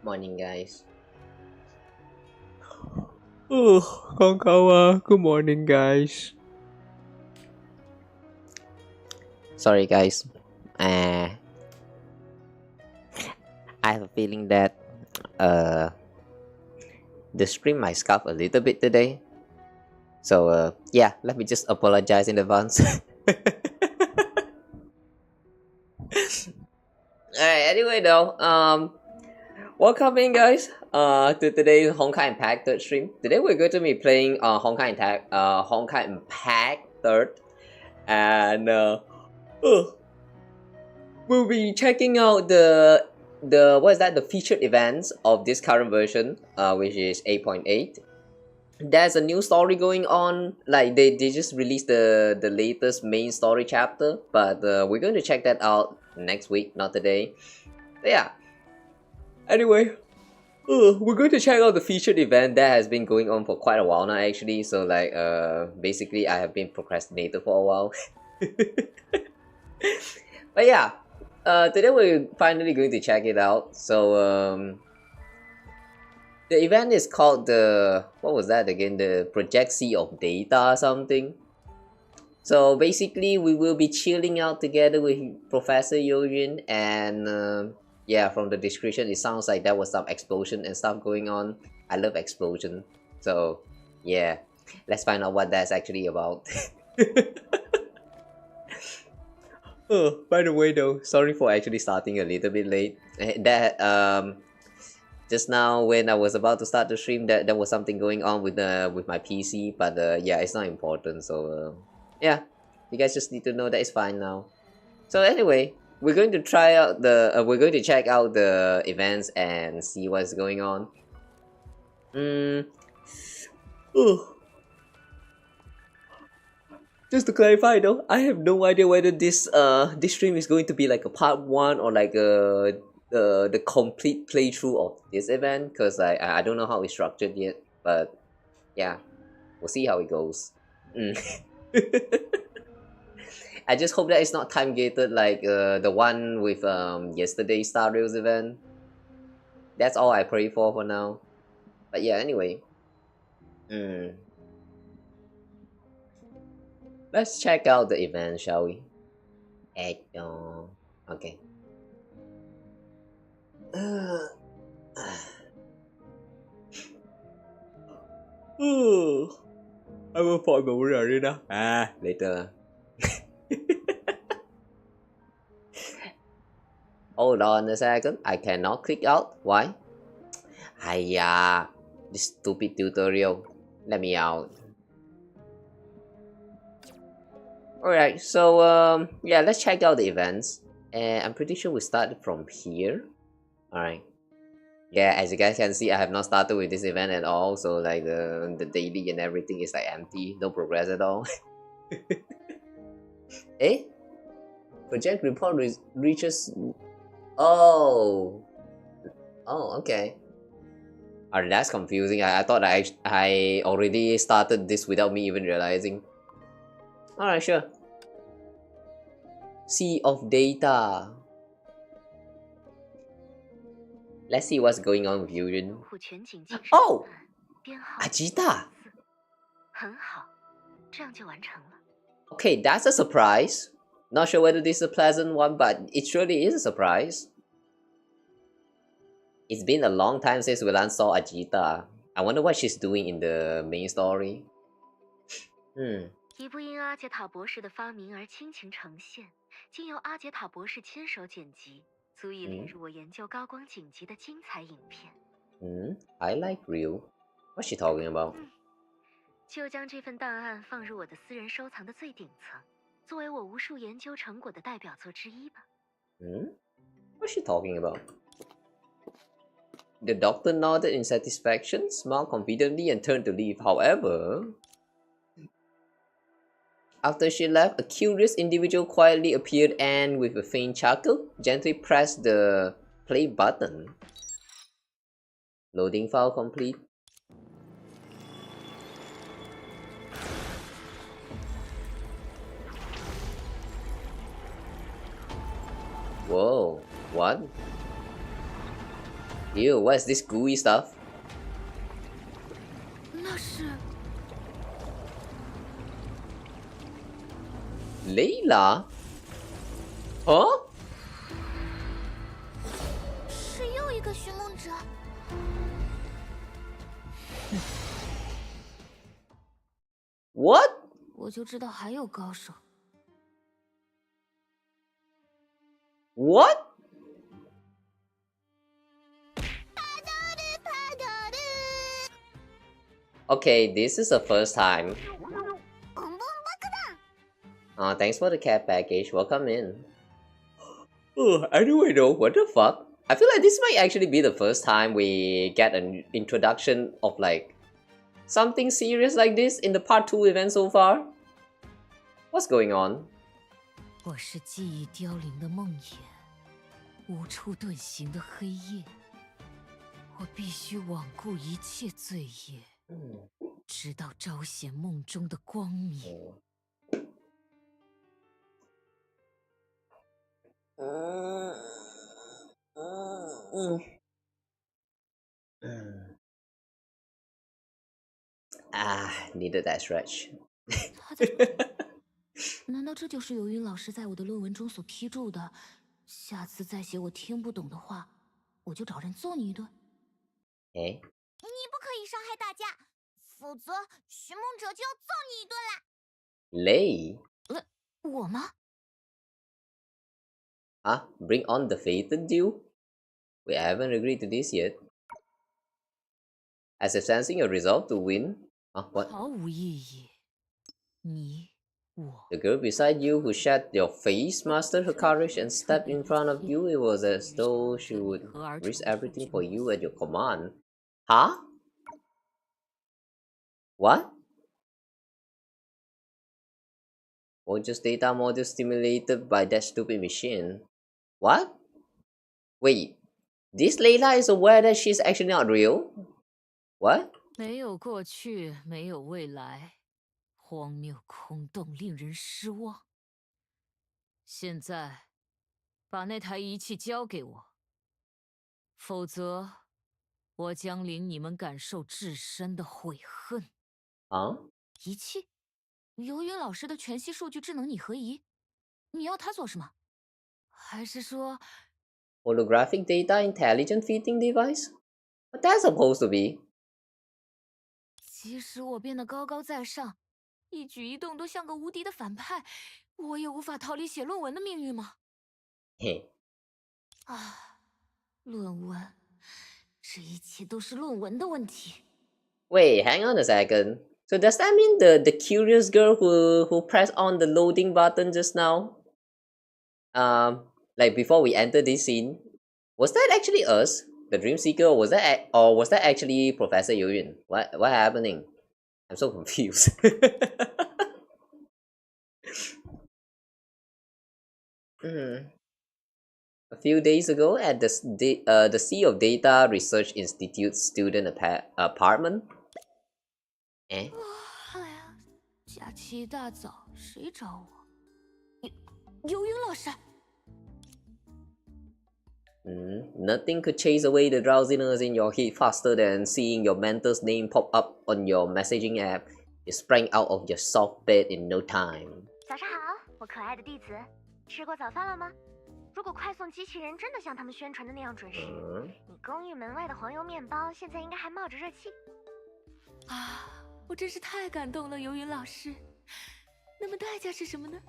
Morning, guys. Oh, Honkawa. Good morning, guys. Sorry, guys. I have a feeling that the stream might scuff a little bit today. So yeah, let me just apologize in advance. Alright, anyway though, welcome in guys to today's Honkai Impact 3rd stream. Today we're going to be playing Honkai Impact 3rd, and we'll be checking out the featured events of this current version, which is 8.8. There's a new story going on, like they just released the latest main story chapter, but we're going to check that out next week, not today. So yeah, anyway, we're going to check out the featured event that has been going on for quite a while now actually. So like basically I have been procrastinated for a while. But yeah, today we're finally going to check it out. So the event is called what was that again? The Project Sea of Data or something. So basically, we will be chilling out together with Professor Youyun, and yeah, from the description, it sounds like there was some explosion and stuff going on. I love explosion, so yeah, let's find out what that's actually about. Oh, by the way, though, sorry for actually starting a little bit late. Just now when I was about to start the stream, there was something going on with my PC, but yeah, it's not important. So yeah, you guys just need to know that it's fine now. So anyway, we're going to try out we're going to check out the events and see what's going on. Oh. Just to clarify though, I have no idea whether this stream is going to be like a part 1 or like the complete playthrough of this event, because I don't know how it's structured yet, but yeah, we'll see how it goes. I just hope that it's not time gated like the one with yesterday's Star Rails event. That's all I pray for now. But yeah, anyway. Let's check out the event, shall we? Okay. I will forgo already now. Later. Hold on a second. I cannot click out. Why? Hiya. This stupid tutorial. Let me out. Alright, so yeah, let's check out the events. And I'm pretty sure we started from here. Alright. Yeah, as you guys can see, I have not started with this event at all. So like the daily and everything is like empty. No progress at all. Eh? Project report reaches... Oh! Oh, okay. Alright, that's confusing. I thought I already started this without me even realizing. Alright, sure. Sea of data. Let's see what's going on with Youyun. Oh! Ajita! Okay, that's a surprise. Not sure whether this is a pleasant one, but it surely is a surprise. It's been a long time since we last saw Ajita. I wonder what she's doing in the main story. 一部因阿杰塔博士的发明而倾情呈现，经由阿杰塔博士亲手剪辑，足以列入我研究高光紧急的精彩影片。I like real. What's she talking about? 就将这份档案放入我的私人收藏的最顶层，作为我无数研究成果的代表作之一吧。What's she talking about? The doctor nodded in satisfaction, smiled confidently, and turned to leave. However, after she left, a curious individual quietly appeared and, with a faint chuckle, gently pressed the play button. Loading file complete. Whoa, what? Ew, what's this gooey stuff? 那是 Layla? Huh? 是又一个寻梦者。What? 我就知道还有高手。 What? Okay, this is the first time. Thanks for the care package. Welcome in. Anyway though, what the fuck? I feel like this might actually be the first time we get an introduction of like something serious like this in the part 2 event so far. What's going on? 我是记忆凋零的梦魇，无处遁形的黑夜。我必须罔顾一切罪业，直到昭显梦中的光明。Needed that stretch. 难道这就是有云老师在我的论文中所批注的？下次再写我听不懂的话，我就找人揍你一顿。哎，你不可以伤害大家，否则寻梦者就要揍你一顿啦。Lay? 我吗？ Bring on the fated duel? We haven't agreed to this yet. As if sensing your resolve to win. What? 毫无意义。你我。 The girl beside you who shat your face mastered her courage and stepped in front of you. It was as though she would risk everything for you at your command. Huh? What? Or just data module stimulated by that stupid machine? What? Wait, this Layla is aware that she's actually not real? What? 没有过去，没有未来，荒谬空洞，令人失望。现在，把那台仪器交给我，否则，我将令你们感受至深的悔恨。仪器？游云老师的全息数据智能拟合仪，你要它做什么？还是说 holographic data intelligent feeding device? What that's supposed to be? 即使我变得高高在上，一举一动都像个无敌的反派，我也无法逃离写论文的命运吗？嘿。论文，这一切都是论文的问题。Wait, hang on a second. So does that mean the curious girl who pressed on the loading button just now? Like before we enter this scene, was that actually us, the dream seeker, or was that actually Professor Youyun? What happening? I'm so confused. A few days ago, at the Sea of Data Research Institute student apartment. 哎呀，假期一大早，谁找我？游云老师。Nothing could chase away the drowsiness in your head faster than seeing your mentor's name pop up on your messaging app. You sprang out of your soft bed in no time. 早上好，我可爱的弟子，吃过早饭了吗？如果快送机器人真的像他们宣传的那样准时，你公寓门外的黄油面包现在应该还冒着热气。我真是太感动了，游云老师。那么代价是什么呢？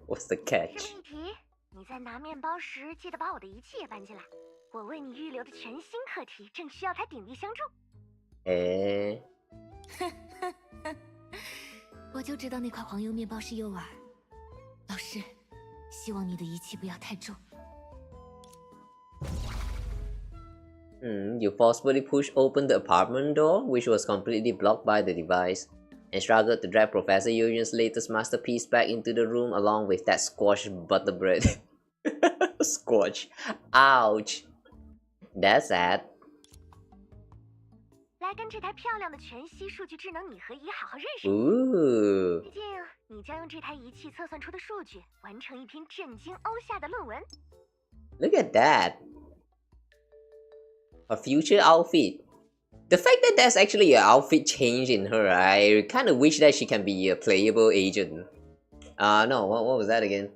What's the catch? 这么一提，你在拿面包时记得把我的仪器也搬进来。我为你预留的全新课题正需要它鼎力相助。我就知道那块黄油面包是诱饵。老师，希望你的仪器不要太重。You forcefully pushed open the apartment door, which was completely blocked by the device, and struggled to drag Professor Youyun's latest masterpiece back into the room along with that squashed butter bread. Squash. Ouch. That's sad. 来跟这台漂亮的全息数据智能拟合仪好好认识。Ooh. 毕竟你将用这台仪器测算出的数据完成一篇震惊欧夏的论文。Look at that. A future outfit. The fact that there's actually an outfit change in her, I kind of wish that she can be a playable agent. No, what was that again?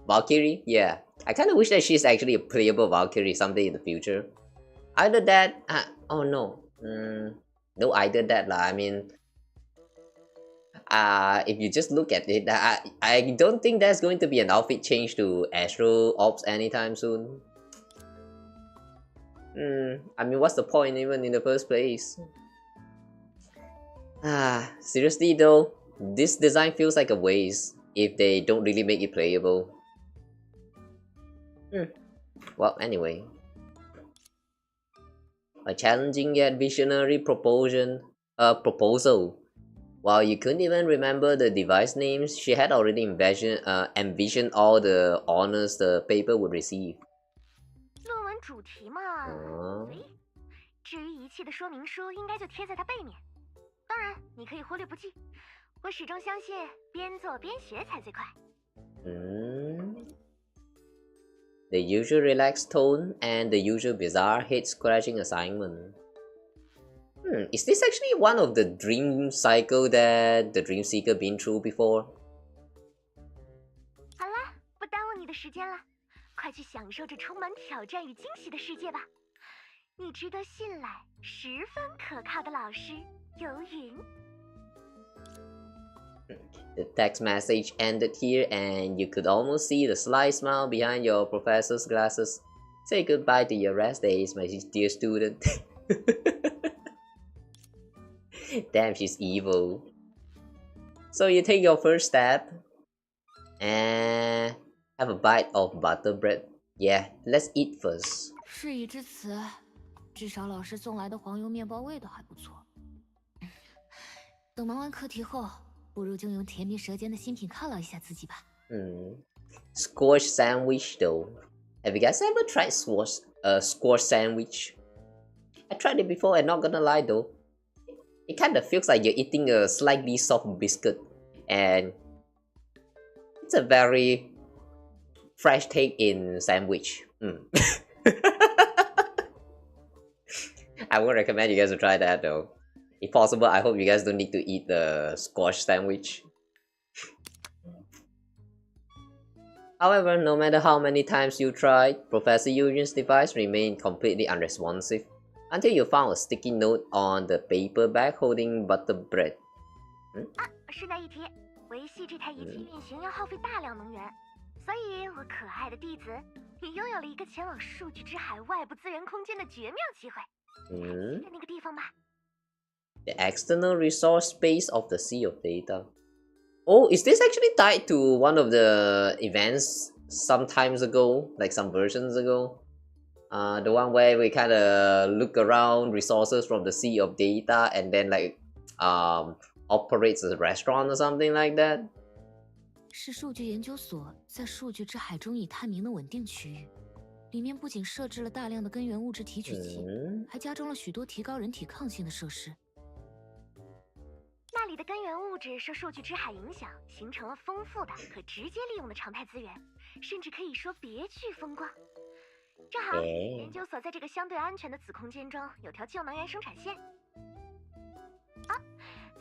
Valkyrie? Yeah. I kind of wish that she's actually a playable Valkyrie someday in the future. Either that, oh no. No, either that lah. I mean, if you just look at it, I don't think there's going to be an outfit change to Astro Ops anytime soon. I mean, what's the point even in the first place? Seriously though, this design feels like a waste if they don't really make it playable. Well, anyway. A challenging yet visionary proposal. While you couldn't even remember the device names, she had already envisioned all the honors the paper would receive. 论文主题嘛，至于仪器的说明书，应该就贴在它背面。当然，你可以忽略不计。我始终相信，边做边学才最快。The usual relaxed tone and the usual bizarre head-scratching assignment. Is this actually one of the dream cycle that the Dream Seeker been through before? 好了，不耽误你的时间了，快去享受这充满挑战与惊喜的世界吧。你值得信赖、十分可靠的老师游云。The text message ended here, and you could almost see the sly smile behind your professor's glasses. Say goodbye to your rest days, my dear student. Damn, she's evil. So you take your first step and have a bite of butter bread. Yeah, let's eat first. 事已至此，至少老师送来的黄油面包味道还不错。等忙完课题后，不如就用甜蜜舌尖的新品犒劳一下自己吧。Squash sandwich though. Have you guys ever tried squash sandwich? I tried it before and not gonna lie though. It kind of feels like you're eating a slightly soft biscuit, and it's a very fresh take in sandwich. I would recommend you guys to try that though. If possible, I hope you guys don't need to eat the squash sandwich. However, no matter how many times you tried, Professor Youyun's device remained completely unresponsive until you found a sticky note on the paper bag holding butter bread. 顺带一提，维系这台仪器运行要耗费大量能源，所以我可爱的弟子，你拥有了一个前往数据之海外部资源空间的绝妙机会。记得那个地方吧？ The external resource space of the Sea of Data. Oh, is this actually tied to one of the events some times ago, like some versions ago? The one where we kind of look around resources from the Sea of Data and then like operates as a restaurant or something like that? 是数据研究所在数据之海中已探明的稳定区域，里面不仅设置了大量的根源物质提取器，还加装了许多提高人体抗性的设施。 那里的根源物质受数据之海影响，形成了丰富的可直接利用的常态资源，甚至可以说别具风光。正好，研究所在这个相对安全的子空间中有条旧能源生产线。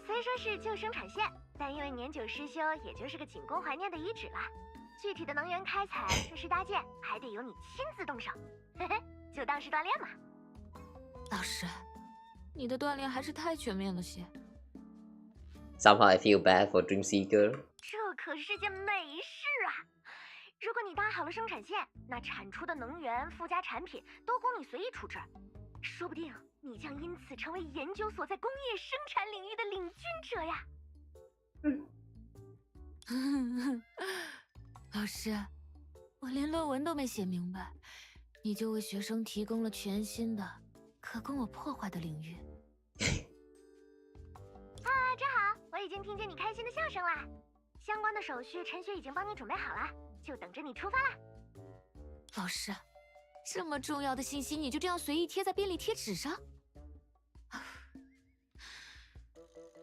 虽说是旧生产线，但因为年久失修，也就是个仅供怀念的遗址了。具体的能源开采、设施搭建，还得由你亲自动手。嘿嘿，就当是锻炼嘛。老师，你的锻炼还是太全面了些。 Somehow I feel bad for Dream Seeker. 这可是件美事啊！如果你搭好了生产线，那产出的能源、附加产品都供你随意处置，说不定你将因此成为研究所在工业生产领域的领军者呀！老师，我连论文都没写明白，你就为学生提供了全新的、可供我破坏的领域。啊，真好！我已经听见你开心的笑声啦。相关的手续，陈雪已经帮你准备好了，就等着你出发啦。老师，这么重要的信息，你就这样随意贴在便利贴纸上？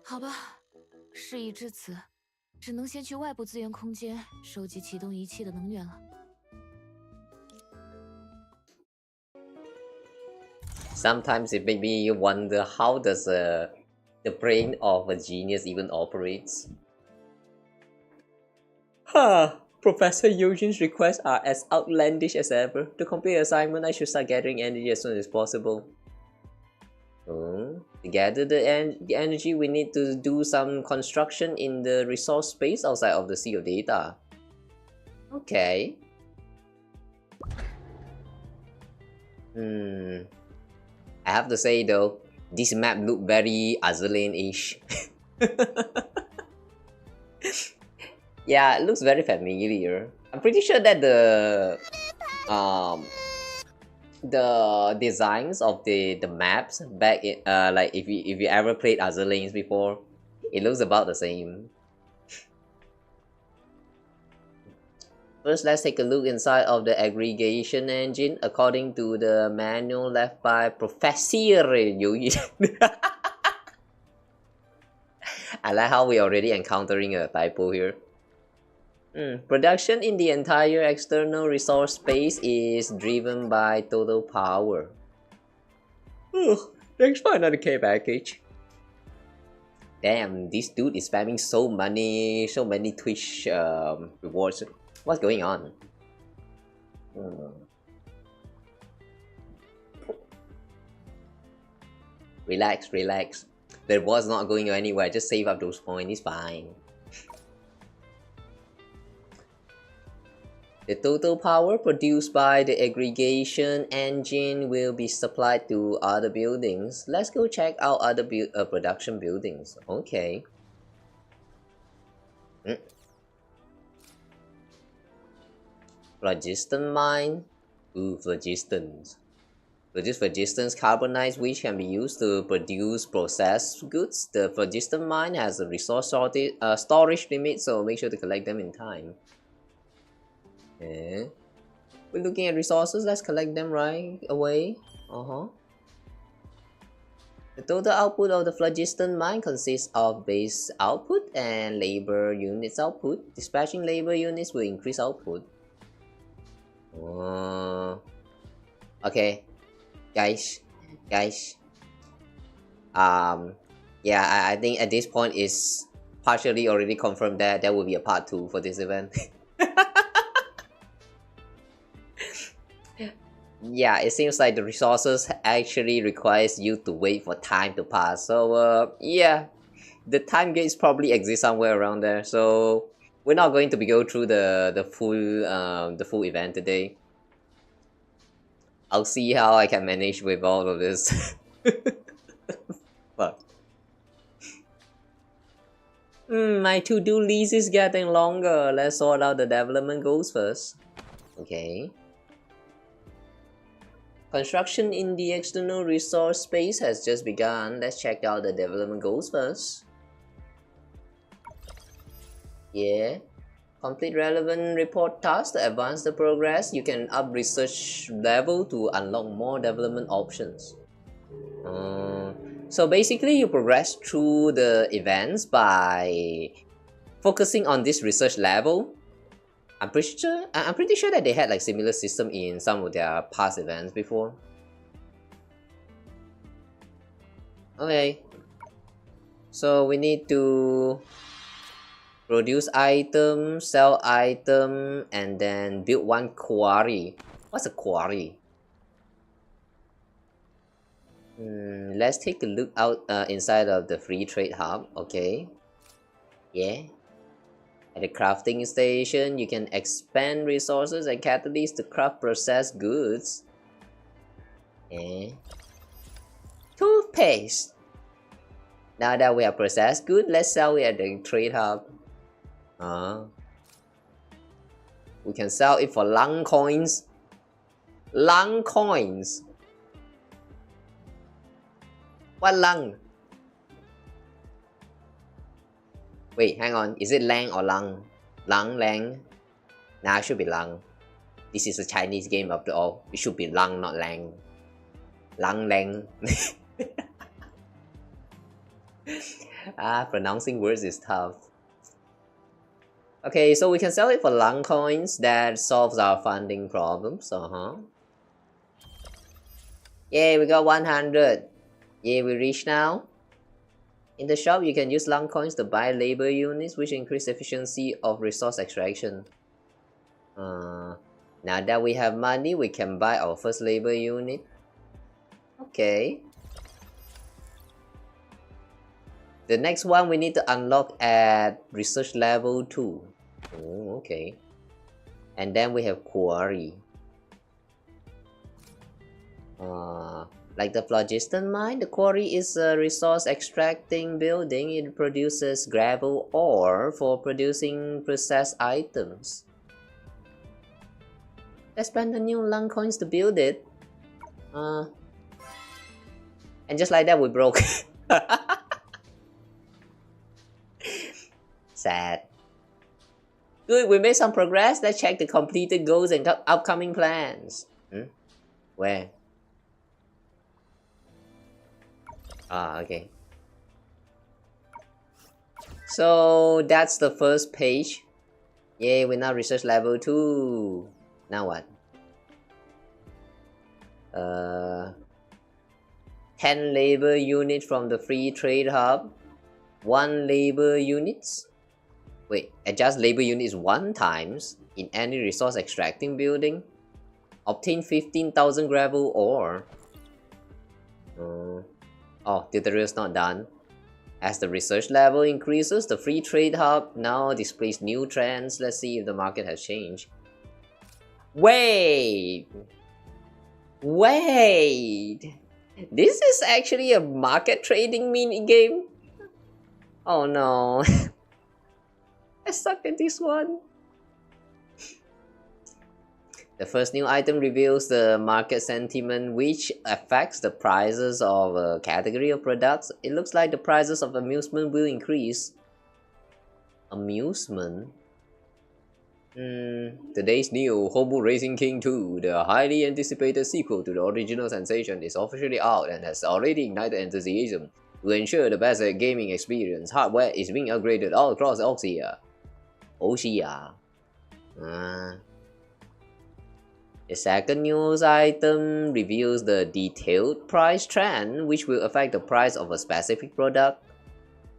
好吧，事已至此，只能先去外部资源空间收集启动仪器的能源了。Sometimes it made me wonder how does the brain of a genius even operates. Huh. Professor Youyun's requests are as outlandish as ever. To complete assignment, I should start gathering energy as soon as possible. To gather the energy, we need to do some construction in the resource space outside of the sea of data. Okay. I have to say though, this map looked very Azulane-ish. Yeah, it looks very familiar. I'm pretty sure that the designs of the maps back in like if you ever played Azulanes before, it looks about the same. First, let's take a look inside of the aggregation engine according to the manual left by Professor Youyun. I like how we're already encountering a typo here. Production in the entire external resource space is driven by total power. Thanks for another K package. Damn, this dude is spamming so many Twitch rewards. What's going on? Relax. The reward's not going anywhere. Just save up those points. It's fine. The total power produced by the aggregation engine will be supplied to other buildings. Let's go check out other production buildings. Okay. Phlogiston mine. Phlogistons. Produce phlogiston's carbonite, which can be used to produce processed goods. The phlogiston mine has a resource storage limit, so make sure to collect them in time. Okay. We're looking at resources, let's collect them right away. The total output of the phlogiston mine consists of base output and labor units output. Dispatching labor units will increase output. Okay, guys. Yeah, I think at this point it's partially already confirmed that there will be a part 2 for this event. Yeah, it seems like the resources actually requires you to wait for time to pass. So yeah, the time gates probably exist somewhere around there. So we're not going to go through the full event today. I'll see how I can manage with all of this. Fuck. My to-do list is getting longer. Let's sort out the development goals first. Okay. Construction in the external resource space has just begun. Let's check out the development goals first. Yeah. Complete relevant report tasks to advance the progress. You can up research level to unlock more development options. So basically you progress through the events by focusing on this research level. I'm pretty sure that they had like similar system in some of their past events before. Okay. So we need to produce item, sell item, and then build one quarry. What's a quarry? Let's take a look out inside of the free trade hub. Okay. Yeah. At the crafting station, you can expand resources and catalysts to craft processed goods. Okay. Toothpaste. Now that we have processed goods, let's sell it at the trade hub. We can sell it for lung coins. Lung coins. What lung? Wait, hang on. Is it lang or lung? Lung, lang? Nah, it should be lung. This is a Chinese game after all. It should be lung, not lang. Lung, lang. Pronouncing words is tough. Okay, so we can sell it for lung coins. That solves our funding problems. Yay, we got 100. Yay, we reach now. In the shop, you can use lung coins to buy labor units, which increase efficiency of resource extraction. Now that we have money, we can buy our first labor unit. Okay. The next one we need to unlock at research level 2. Oh, okay. And then we have quarry. Like the phlogiston mine, the quarry is a resource extracting building. It produces gravel ore for producing processed items. Let's spend the new lung coins to build it. And just like that, we broke. Sad. Good, we made some progress. Let's check the completed goals and upcoming plans. Where? Okay. So that's the first page. Yay, we now research level 2. Now what? 10 labor units from the free trade hub. 1 labor units. Wait, adjust labor units 1 times in any resource extracting building. Obtain 15,000 gravel ore. Oh, tutorial's not done. As the research level increases, the free trade hub now displays new trends. Let's see if the market has changed. Wait! This is actually a market trading mini game? Oh no. I suck at this one. The first new item reveals the market sentiment, which affects the prices of a category of products. It looks like the prices of amusement will increase. Amusement? Today's new Hobo Racing King 2, the highly anticipated sequel to the original sensation, is officially out and has already ignited enthusiasm. To ensure the best gaming experience, hardware is being upgraded all across Oxia. The second news item reveals the detailed price trend, which will affect the price of a specific product.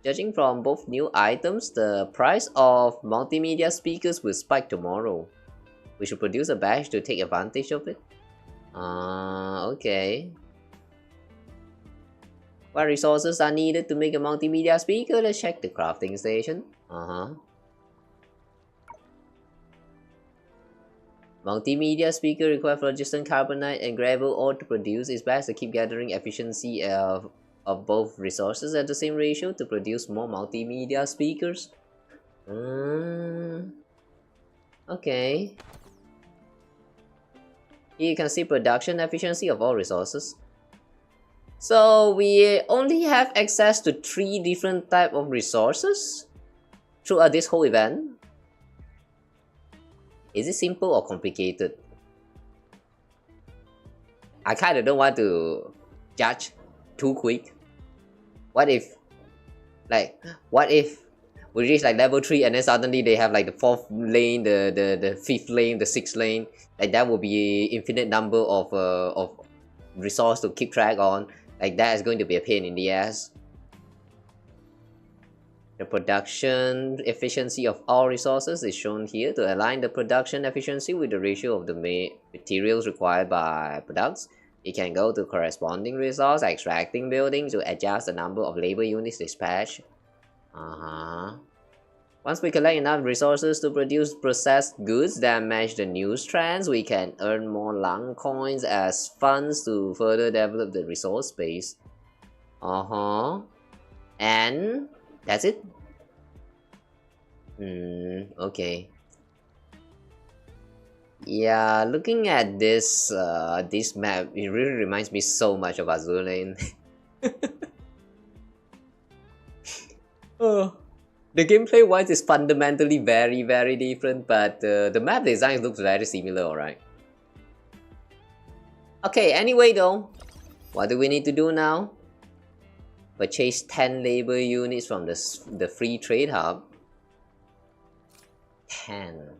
Judging from both new items, the price of multimedia speakers will spike tomorrow. We should produce a batch to take advantage of it. Okay. What resources are needed to make a multimedia speaker? Let's check the crafting station. Multimedia speaker require phlogiston carbonite and gravel ore to produce. It's best to keep gathering efficiency of both resources at the same ratio to produce more multimedia speakers. Okay. Here you can see production efficiency of all resources. So we only have access to 3 different types of resources throughout this whole event. Is it simple or complicated? I kinda don't want to judge too quick. What if we reach like level 3 and then suddenly they have like the 4th lane, the 5th lane, the 6th lane? Like that will be infinite number of resource to keep track on. Like that is going to be a pain in the ass. The production efficiency of all resources is shown here. To align the production efficiency with the ratio of the materials required by products, you can go to corresponding resource extracting building to adjust the number of labor units dispatched. Once we collect enough resources to produce processed goods that match the news trends, we can earn more lung coins as funds to further develop the resource space. And that's it? Okay. Yeah, looking at this map, it really reminds me so much of Azur Lane. Oh, the gameplay wise is fundamentally very different, but the map design looks very similar, alright. Okay, anyway though, what do we need to do now? Purchase 10 labor units from the free trade hub. 10.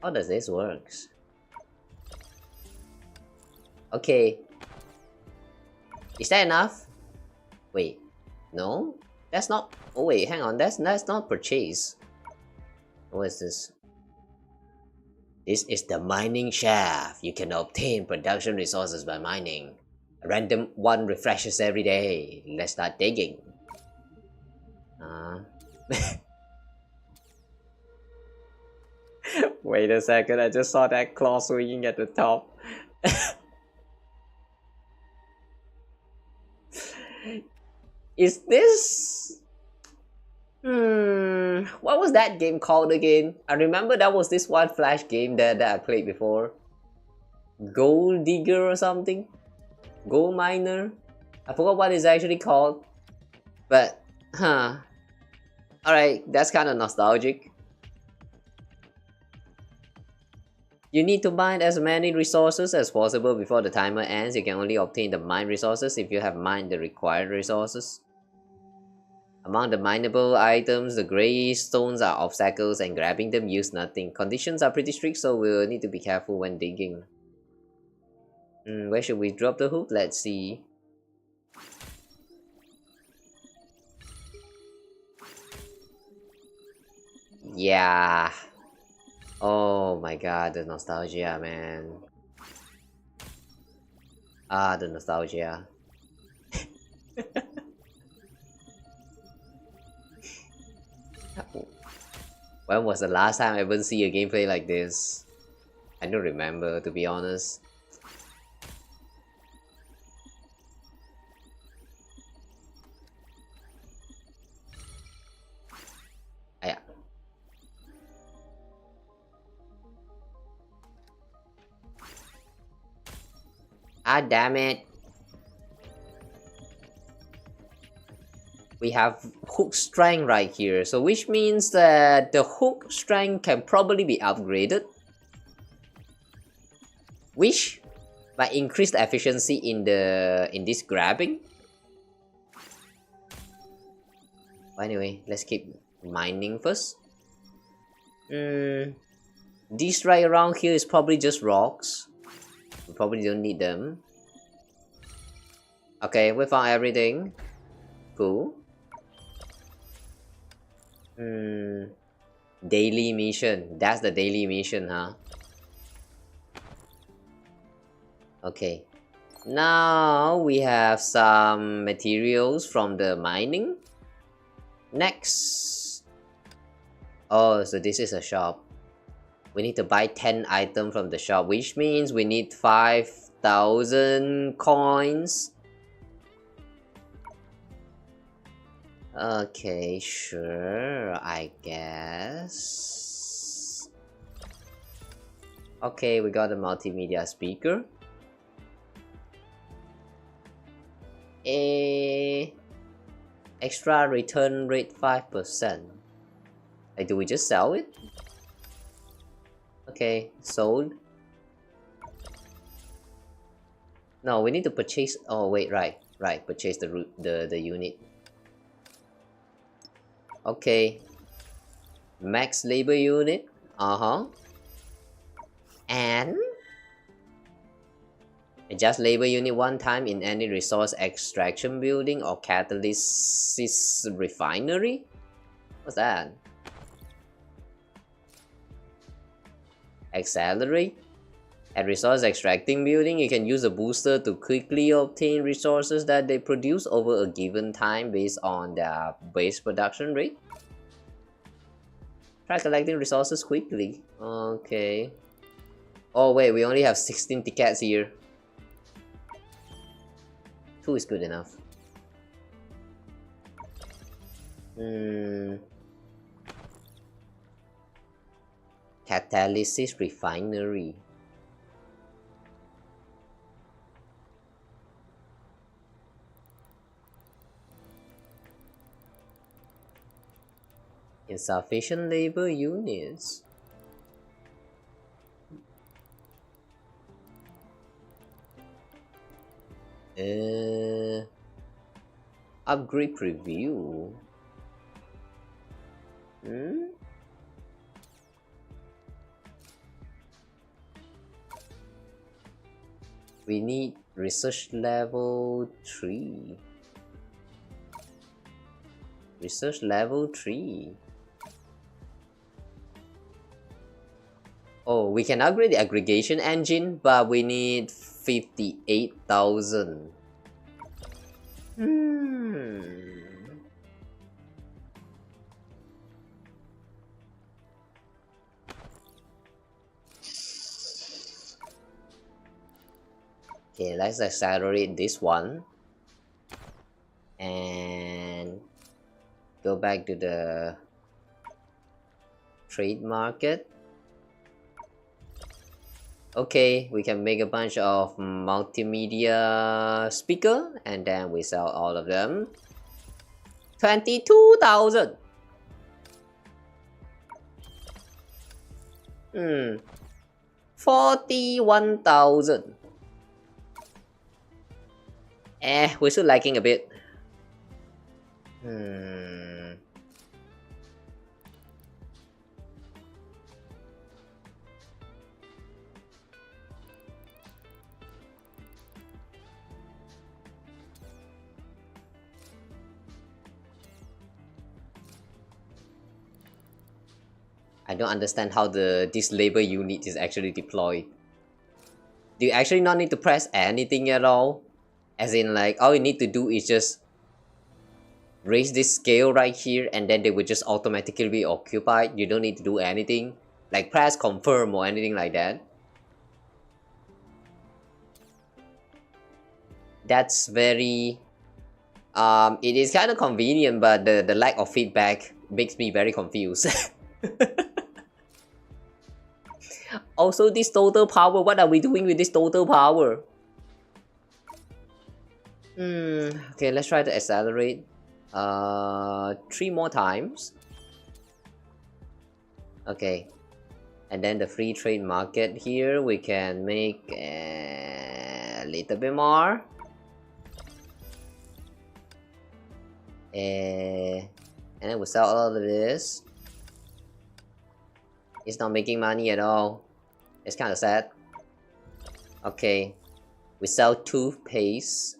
How does this works? Okay. Is that enough? Wait. No? That's not... Oh wait, hang on. That's not purchase. What is this? This is the mining shaft. You can obtain production resources by mining. A random one refreshes every day. Let's start digging. Wait a second, I just saw that claw swinging at the top. Is this... what was that game called again? I remember that was this one Flash game that I played before. Gold Digger or something? Gold Miner? I forgot what it's actually called. But, alright, that's kind of nostalgic. You need to mine as many resources as possible before the timer ends. You can only obtain the mine resources if you have mined the required resources. Among the mineable items, the grey stones are obstacles and grabbing them use nothing. Conditions are pretty strict, so we'll need to be careful when digging. Where should we drop the hook? Let's see. Yeah. Oh my god, the nostalgia, man. Ah, the nostalgia. When was the last time I ever see a gameplay like this? I don't remember, to be honest. Yeah. Ah, damn it. We have hook strength right here, so which means that the hook strength can probably be upgraded, which might increase the efficiency in this grabbing. But anyway, let's keep mining first. This right around here is probably just rocks. We probably don't need them. Okay, we found everything. Cool. Daily mission. That's the daily mission, huh? Okay. Now we have some materials from the mining. Next. Oh, so this is a shop. We need to buy 10 items from the shop, which means we need 5,000 coins. Okay, sure, I guess. Okay, we got a multimedia speaker. Extra return rate 5%. Like, do we just sell it? Okay, sold. No, we need to purchase. Oh wait, right. Purchase the unit. Okay. Max labor unit. And adjust labor unit one time in any resource extraction building or catalysis refinery. What's that? Accelerate. At resource extracting building, you can use a booster to quickly obtain resources that they produce over a given time based on their base production rate. Try collecting resources quickly. Okay. Oh wait, we only have 16 tickets here. 2 is good enough. Catalysis refinery. Insufficient labor units. Upgrade preview. We need research level 3. Research level 3. Oh, we can upgrade the aggregation engine, but we need 58,000. Okay, let's accelerate this one and go back to the trade market. Okay, we can make a bunch of multimedia speaker and then we sell all of them. 22,000. 41,000. We're still lagging a bit. I don't understand how this labor unit is actually deployed. Do you actually not need to press anything at all? As in, like, all you need to do is just raise this scale right here and then they will just automatically be occupied. You don't need to do anything, like press confirm or anything like that. That's very it is kind of convenient, but the lack of feedback makes me very confused. Also, this total power, what are we doing with this total power? Okay, let's try to accelerate 3 more times. Okay, and then the free trade market here we can make a little bit more. And then we sell all of this. It's not making money at all. It's kind of sad. Okay, we sell toothpaste.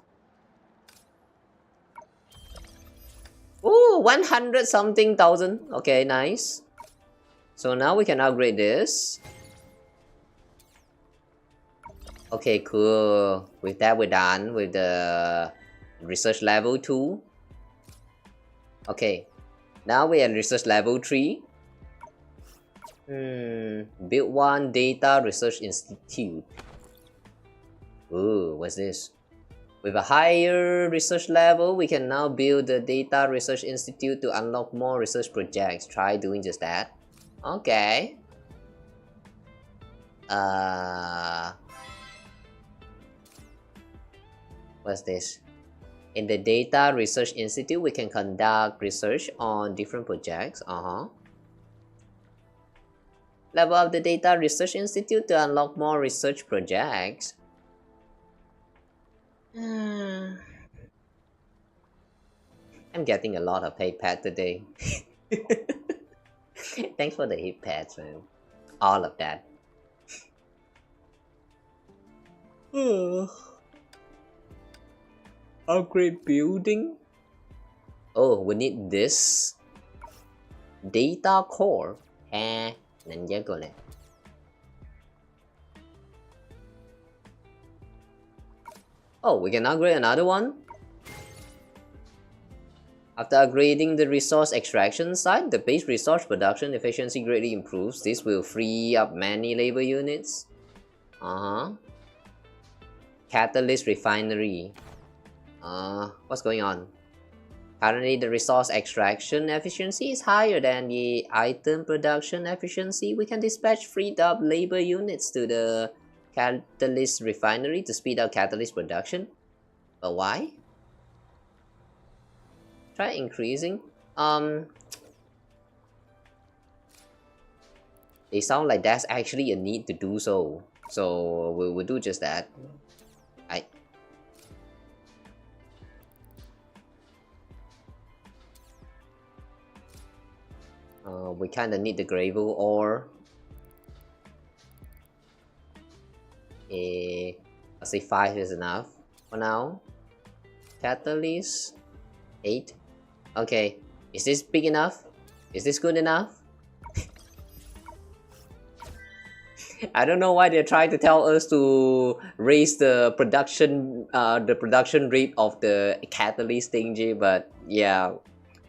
Ooh, 100 something thousand. Okay, nice. So now we can upgrade this. Okay, cool. With that, we're done with the research level 2. Okay, now we're at research level 3. Build one data research institute. Ooh, what's this? With a higher research level, we can now build the data research institute to unlock more research projects. Try doing just that. Okay. What's this? In the data research institute, we can conduct research on different projects. Level up the data research institute to unlock more research projects. I'm getting a lot of hate pad today. Thanks for the hate pads, man. All of that. Upgrade building. Oh, we need this data core. Oh, we can upgrade another one. After upgrading the resource extraction side, the base resource production efficiency greatly improves. This will free up many labor units. Catalyst refinery. What's going on? Currently, the resource extraction efficiency is higher than the item production efficiency. We can dispatch freed up labor units to the catalyst refinery to speed up catalyst production. But why? Try increasing. They sound like that's actually a need to do so. So we'll do just that. We kinda need the gravel ore. I'll say 5 is enough for now. Catalyst 8. Okay, is this big enough? Is this good enough? I don't know why they're trying to tell us to raise the production rate of the catalyst thingy, but yeah,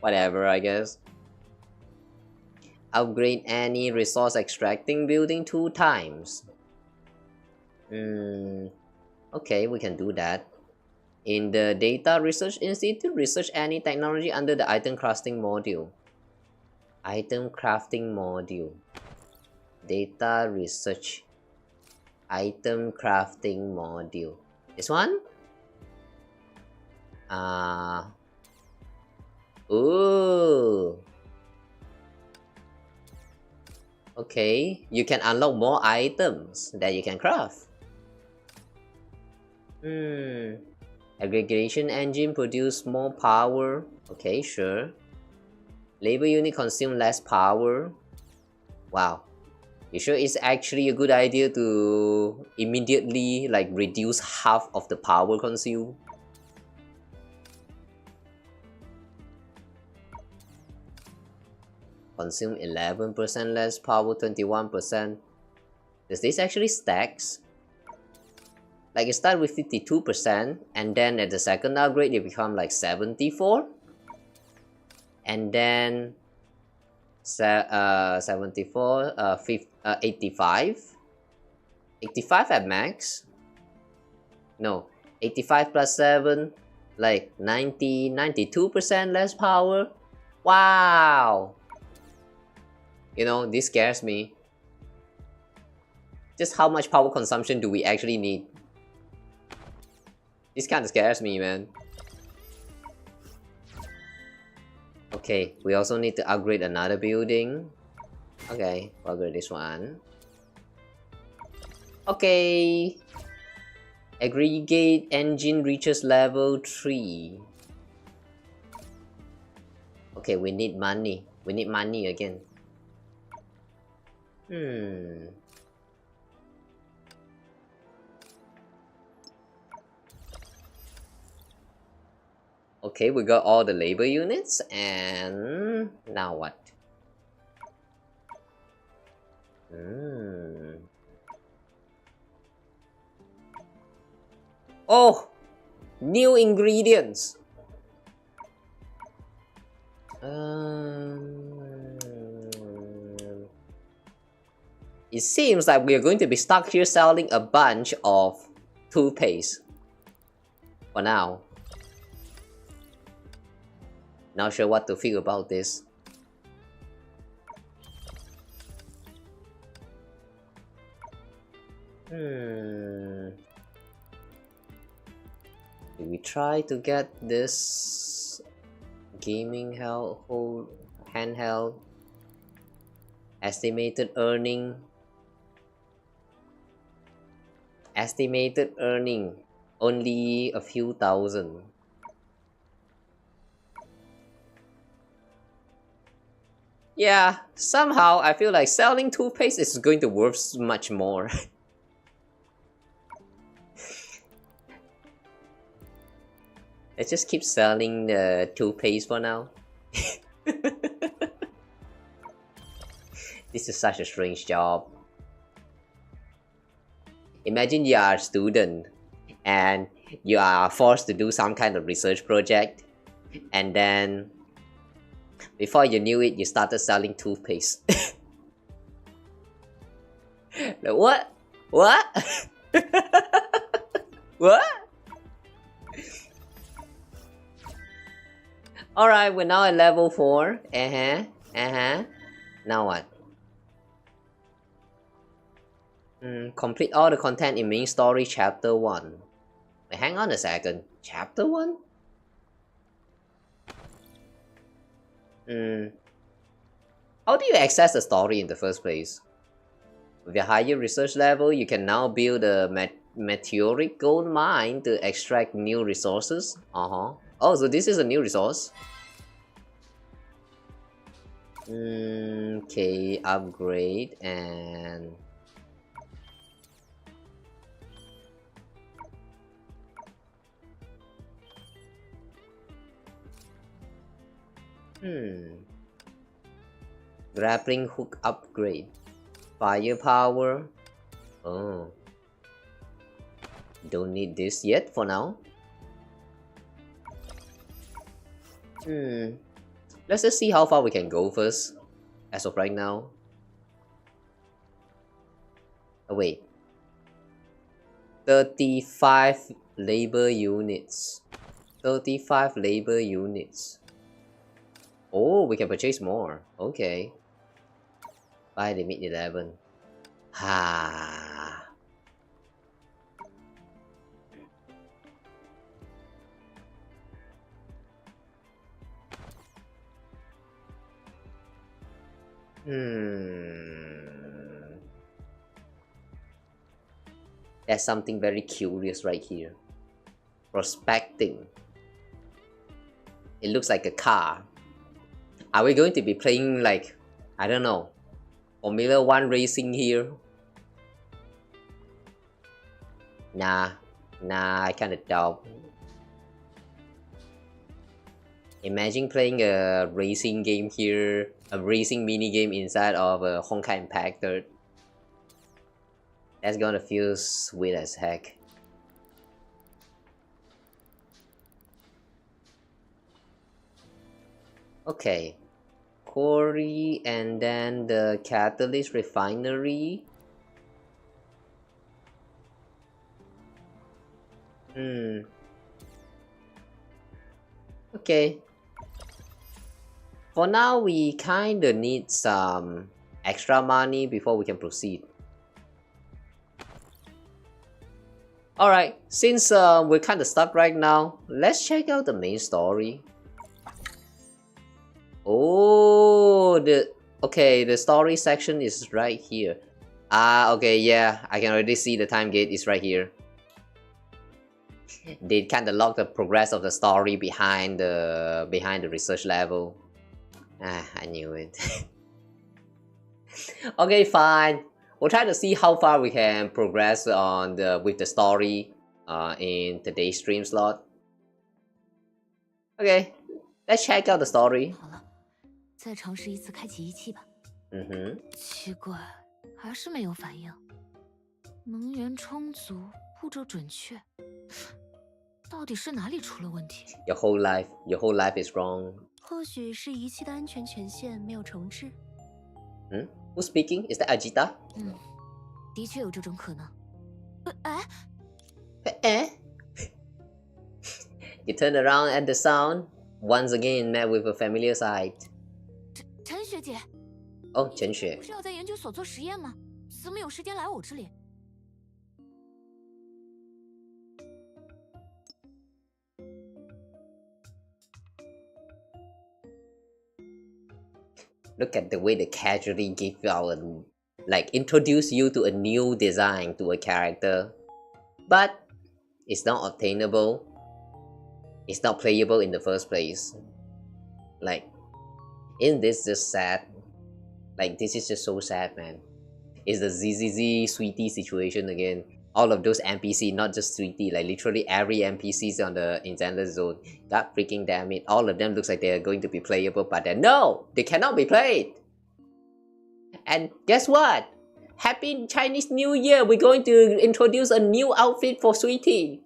whatever, I guess. Upgrade any resource extracting building 2 times. Okay, we can do that. In the Data Research Institute, research any technology under the item crafting module. Item crafting module. Data Research. Item crafting module. This one? Ooh. Okay, you can unlock more items that you can craft. Aggregation engine produce more power. Okay, sure. Labor unit consume less power. Wow. You sure it's actually a good idea to immediately like reduce half of the power consumed? Consume 11% less power, 21%. Does this actually stacks? Like it start with 52% and then at the second upgrade it become like 74 and then 74 85 85 at max. No, 85 plus 7 like 92% less power. Wow. You know, this scares me. Just how much power consumption do we actually need? This kind of scares me, man. Okay, we also need to upgrade another building. Okay, we'll upgrade this one. Okay. Aggregate engine reaches level 3. Okay, we need money. We need money again. Okay, we got all the labor units, and now what? Oh! New ingredients! It seems like we are going to be stuck here selling a bunch of toothpaste. For now. Not sure what to feel about this. Do we try to get this gaming handheld? Estimated earning only a few thousand. Yeah, somehow I feel like selling toothpaste is going to worth much more. Let's just keep selling the toothpaste for now. This is such a strange job. Imagine you are a student and you are forced to do some kind of research project, and then before you knew it, you started selling toothpaste. Like, What? What? Alright, we're now at level 4. Now what? Complete all the content in main story chapter 1. Wait, hang on a second. Chapter 1? How do you access the story in the first place? With your higher research level, you can now build a meteoric gold mine to extract new resources. Oh, so this is a new resource. Okay, upgrade and... Grappling hook upgrade. Firepower. Oh. Don't need this yet for now. Let's just see how far we can go first. As of right now. Oh wait. 35 labor units. 35 labor units. Oh, we can purchase more. Okay. By the mid-11. Ha. There's something very curious right here. Prospecting. It looks like a car. Are we going to be playing like, I don't know, Formula 1 racing here? Nah, I kinda doubt. Imagine playing a racing game here, a racing mini game inside of a Honkai Impact 3rd. That's gonna feel sweet as heck. Okay. Quarry and then the catalyst refinery. Okay. For now, we kinda need some extra money before we can proceed. Alright, since we're kinda stuck right now, let's check out the main story. Oh, the story section is right here. Okay, yeah, I can already see the time gate is right here. They kind of lock the progress of the story behind the research level. I knew it. Okay, fine. We'll try to see how far we can progress on with the story in today's stream slot. Okay, let's check out the story. 再尝试一次开启仪器吧。奇怪，还是没有反应。能源充足，步骤准确，到底是哪里出了问题 ？Your whole life is wrong. 或许是仪器的安全权限没有重置。Who's speaking? Is that Ajita? 的确有这种可能。You turn around at the sound, once again met with a familiar sight. 陈学姐。哦，陈雪。不是要在研究所做实验吗？怎么有时间来我这里？ Look at the way they casually give you introduce you to a new design to a character. But it's not obtainable. It's not playable in the first place. Isn't this just sad? This is just so sad, man. It's the ZZZ Sweetie situation again. All of those NPC, not just Sweetie, literally every NPCs on the Inzender zone. God freaking damn it. All of them looks like they're going to be playable, but then no! They cannot be played! And guess what? Happy Chinese New Year! We're going to introduce a new outfit for Sweetie.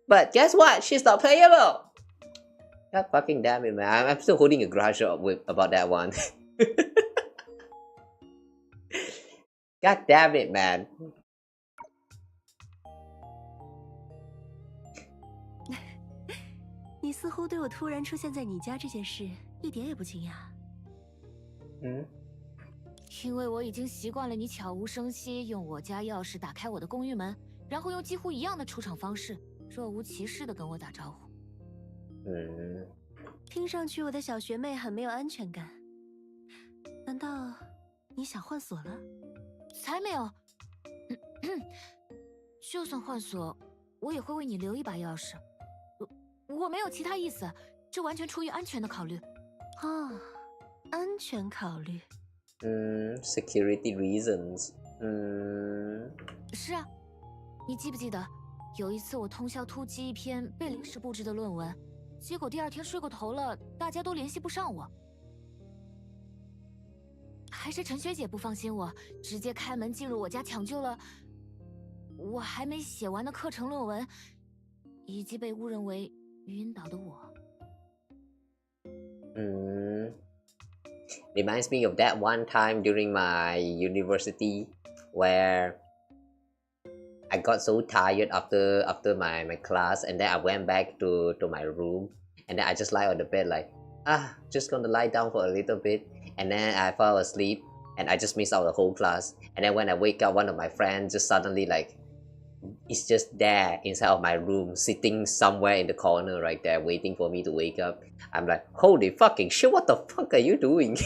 But guess what? She's not playable! God fucking damn it, man. I'm still holding a grudge about that one. God damn it, man. 你似乎对我突然出现在你家这件事一点也不惊讶。因为我已经习惯了你悄无声息用我家钥匙打开我的公寓门，然后用几乎一样的出场方式，若无其事的跟我打招呼。听上去我的小学妹很没有安全感。难道你想换锁了？才没有。就算换锁，我也会为你留一把钥匙。我没有其他意思，这完全出于安全的考虑。哦，安全考虑。security reasons。是啊，你记不记得有一次我通宵突击一篇被临时布置的论文，结果第二天睡过头了，大家都联系不上我。还是陈学姐不放心我，直接开门进入我家抢救了我还没写完的课程论文，以及被误认为晕倒的我。Reminds me of that one time during my university where I got so tired after my class, and then I went back to my room, and then I just lie on the bed like, just gonna lie down for a little bit, and then I fell asleep, and I just missed out the whole class. And then when I wake up, one of my friends just suddenly like, it's just there inside of my room, sitting somewhere in the corner right there, waiting for me to wake up. I'm like, holy fucking shit, what the fuck are you doing?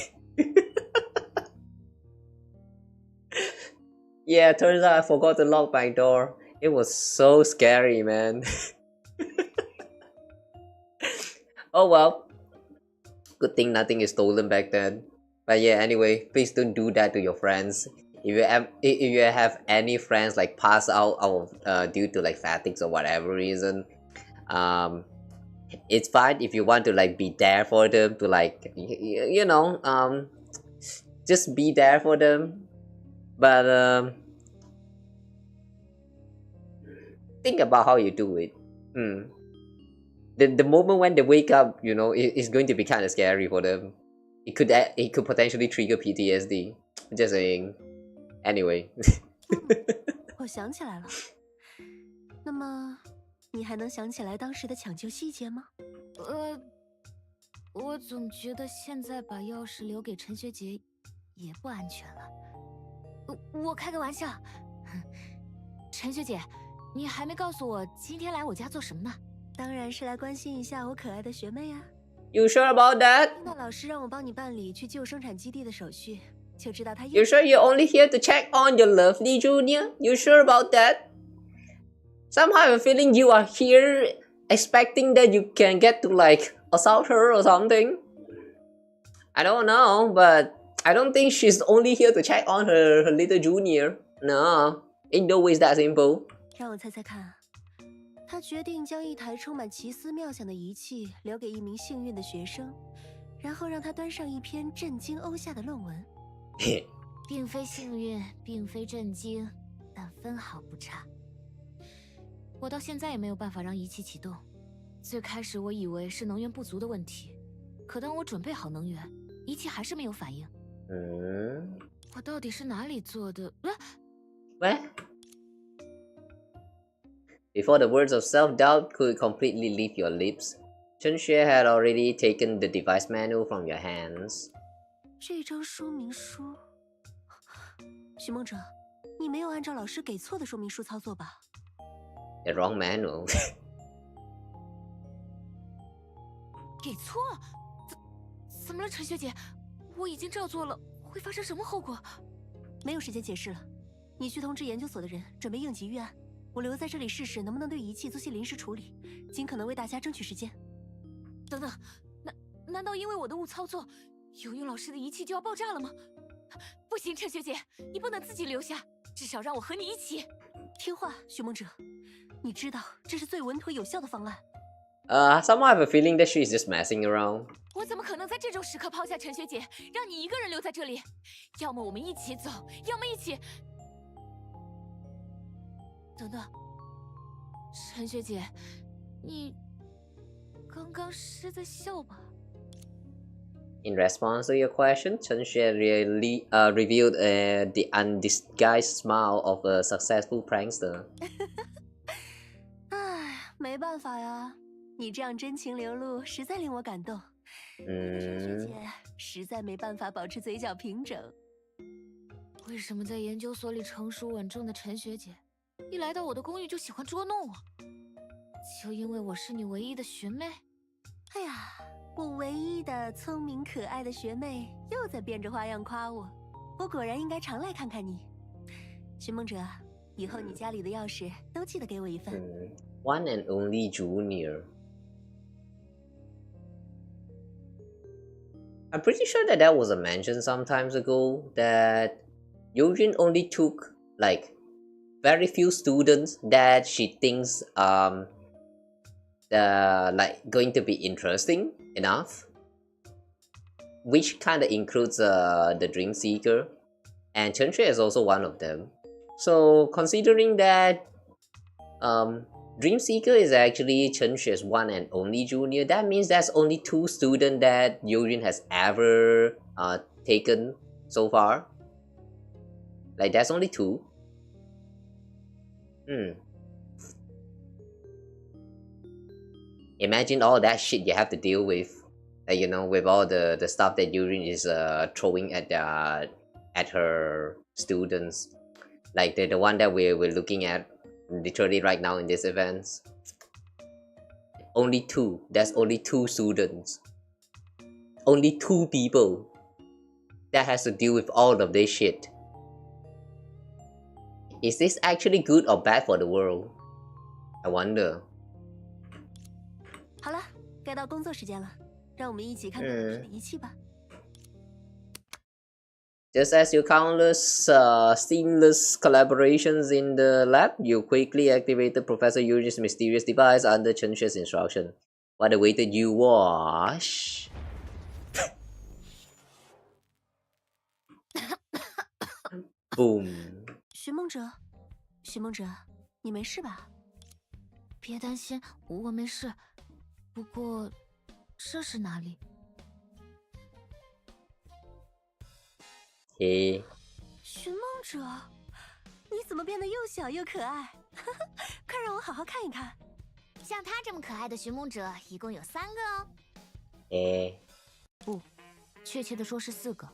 Yeah, turns out I forgot to lock my door. It was so scary, man. Oh well. Good thing nothing is stolen back then. But yeah, anyway, please don't do that to your friends. If you have any friends like pass out due to like fatigues or whatever reason, it's fine if you want to like be there for them, to like just be there for them. But think about how you do it. The moment when they wake up, it's going to be kind of scary for them. It could potentially trigger PTSD. Just saying. Anyway. 我想起来了。那么，你还能想起来当时的抢救细节吗？我总觉得现在把钥匙留给陈学姐也不安全了。我开个玩笑。陈学姐，你还没告诉我今天来我家做什么呢？当然是来关心一下我可爱的学妹啊。You sure about that? 听到老师让我帮你办理去旧生产基地的手续，就知道他。You sure you're only here to check on your lovely junior? You sure about that? Somehow I have a feeling you are here expecting that you can get to like assault her or something. I don't know, but I don't think she's only here to check on her little junior. No, ain't no way it's that simple. 让我猜猜看，他决定将一台充满奇思妙想的仪器留给一名幸运的学生，然后让他端上一篇震惊欧夏的论文。并非幸运，并非震惊，但分毫不差。我到现在也没有办法让仪器启动。最开始我以为是能源不足的问题，可当我准备好能源，仪器还是没有反应。我到底是哪里做的？What? Before the words of self-doubt could completely leave your lips, Chen Xue had already taken the device manual from your hands. 这张说明书，许梦哲，你没有按照老师给错的说明书操作吧？ The wrong manual. 给错？怎么了，陈学姐？我已经照做了，会发生什么后果？没有时间解释了，你去通知研究所的人，准备应急预案。我留在这里试试能不能对仪器做些临时处理，尽可能为大家争取时间。等等，难道因为我的误操作，游泳老师的仪器就要爆炸了吗？不行，陈学姐，你不能自己留下，至少让我和你一起。听话，许梦哲，你知道这是最稳妥有效的方案。Somehow I have a feeling that she is just messing around. 我怎么可能在这种时刻抛下陈学姐，让你一个人留在这里？要么我们一起走，要么一起……等等，陈学姐，你刚刚是在笑吧？ In response to your question, Chen Xue really revealed the undisguised smile of a successful prankster. 唉，没办法呀，你这样真情流露，实在令我感动。你的陈学姐实在没办法保持嘴角平整。为什么在研究所里成熟稳重的陈学姐，一来到我的公寓就喜欢捉弄我？就因为我是你唯一的学妹？哎呀，我唯一的聪明可爱的学妹又在变着花样夸我，我果然应该常来看看你。寻梦者，以后你家里的钥匙都记得给我一份。One and only junior. I'm pretty sure that was a mention sometimes ago that Youyun only took like very few students that she thinks like going to be interesting enough, which kind of includes the Dream Seeker, and Chen Xue is also one of them. So considering that Dream Seeker is actually Chen Xue's one and only junior, that means there's only 2 students that Youyun has ever taken so far. Like there's only 2. Imagine all that shit you have to deal with, like, you know, with all the stuff that Youyun is throwing at her students, like the one that we're looking at literally right now in this event. Only 2. There's only 2 students. Only 2 people that has to deal with all of this shit. Is this actually good or bad for the world? I wonder. 好了，该到工作时间了，让我们一起看看老师的仪器吧。Just as your countless seamless collaborations in the lab, you quickly activated Professor Youyun's mysterious device under Chen Xue's instruction. What awaited you was... Boom. 寻梦者，寻梦者，你没事吧？别担心，我没事。不过，这是哪里？嘿，寻梦者，你怎么变得又小又可爱？快让我好好看一看。像他这么可爱的寻梦者，一共有3个哦。不，确切的说是4个。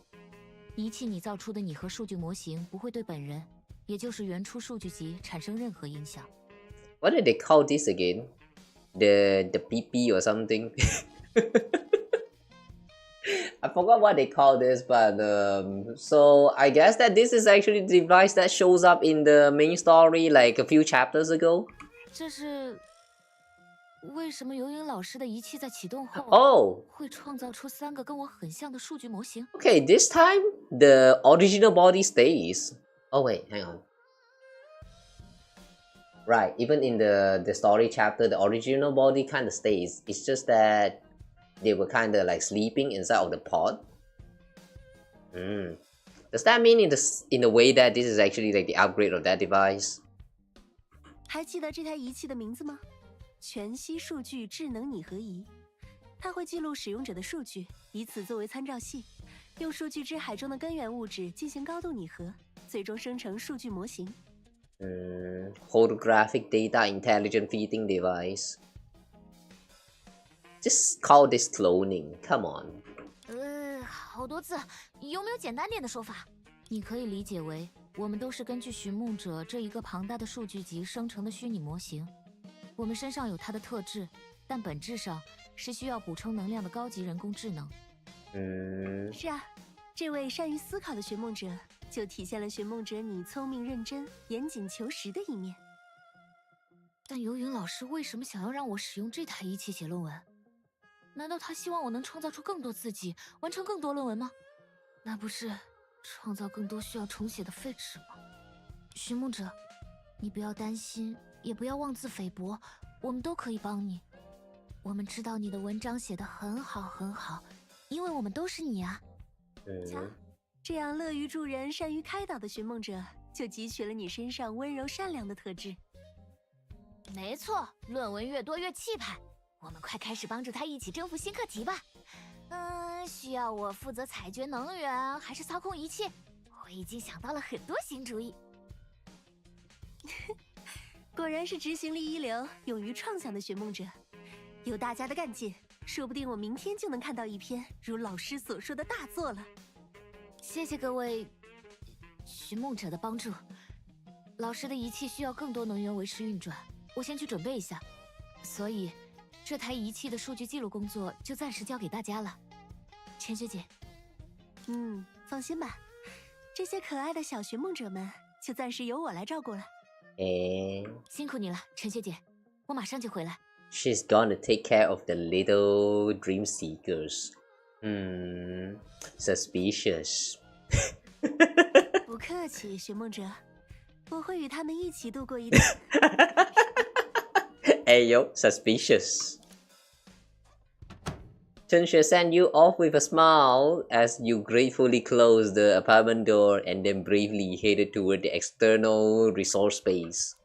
仪器拟造出的拟合数据模型不会对本人，也就是原初数据集产生任何影响。What did they call this again? The PP or something? I forgot what they call this, but so I guess that this is actually the device that shows up in the main story like a few chapters ago. 这是为什么游泳老师的仪器在启动后 Oh, 会创造出3个跟我很像的数据模型？ okay, this time the original body stays. Oh wait, hang on. Right, even in the story chapter, the original body kind of stays. It's just that they were kind of like sleeping inside of the pod. Does that mean in the way that this is actually like the upgrade of that device? 还记得这台仪器的名字吗？全息数据智能拟合仪，它会记录使用者的数据，以此作为参照系，用数据之海中的根源物质进行高度拟合，最终生成数据模型。Holographic data intelligent feeding device. Just call this cloning. Come on. 好多字，有没有简单点的说法？你可以理解为，我们都是根据寻梦者这一个庞大的数据集生成的虚拟模型。我们身上有它的特质，但本质上是需要补充能量的高级人工智能。是啊，这位善于思考的寻梦者，就体现了寻梦者你聪明认真、严谨求实的一面。但游云老师为什么想要让我使用这台仪器写论文？难道他希望我能创造出更多自己，完成更多论文吗？那不是创造更多需要重写的废纸吗？寻梦者，你不要担心，也不要妄自菲薄，我们都可以帮你。我们知道你的文章写得很好很好，因为我们都是你啊。瞧，这样乐于助人、善于开导的寻梦者，就汲取了你身上温柔善良的特质。没错，论文越多越气派。我们快开始帮助他一起征服新课题吧。需要我负责采掘能源，还是操控仪器？我已经想到了很多新主意。果然是执行力一流、勇于创想的寻梦者。有大家的干劲，说不定我明天就能看到一篇如老师所说的大作了。谢谢各位寻梦者的帮助。老师的仪器需要更多能源维持运转，我先去准备一下。所以，这台仪器的数据记录工作就暂时交给大家了。陈学姐，放心吧，这些可爱的小寻梦者们就暂时由我来照顾了。辛苦你了，陈学姐，我马上就回来。She's gonna take care of the little dream seekers. Suspicious. 不客气，寻梦者，我会与他们一起度过一段。Hey yo, suspicious. Chensha sent you off with a smile as you gratefully closed the apartment door and then bravely headed toward the external resource space.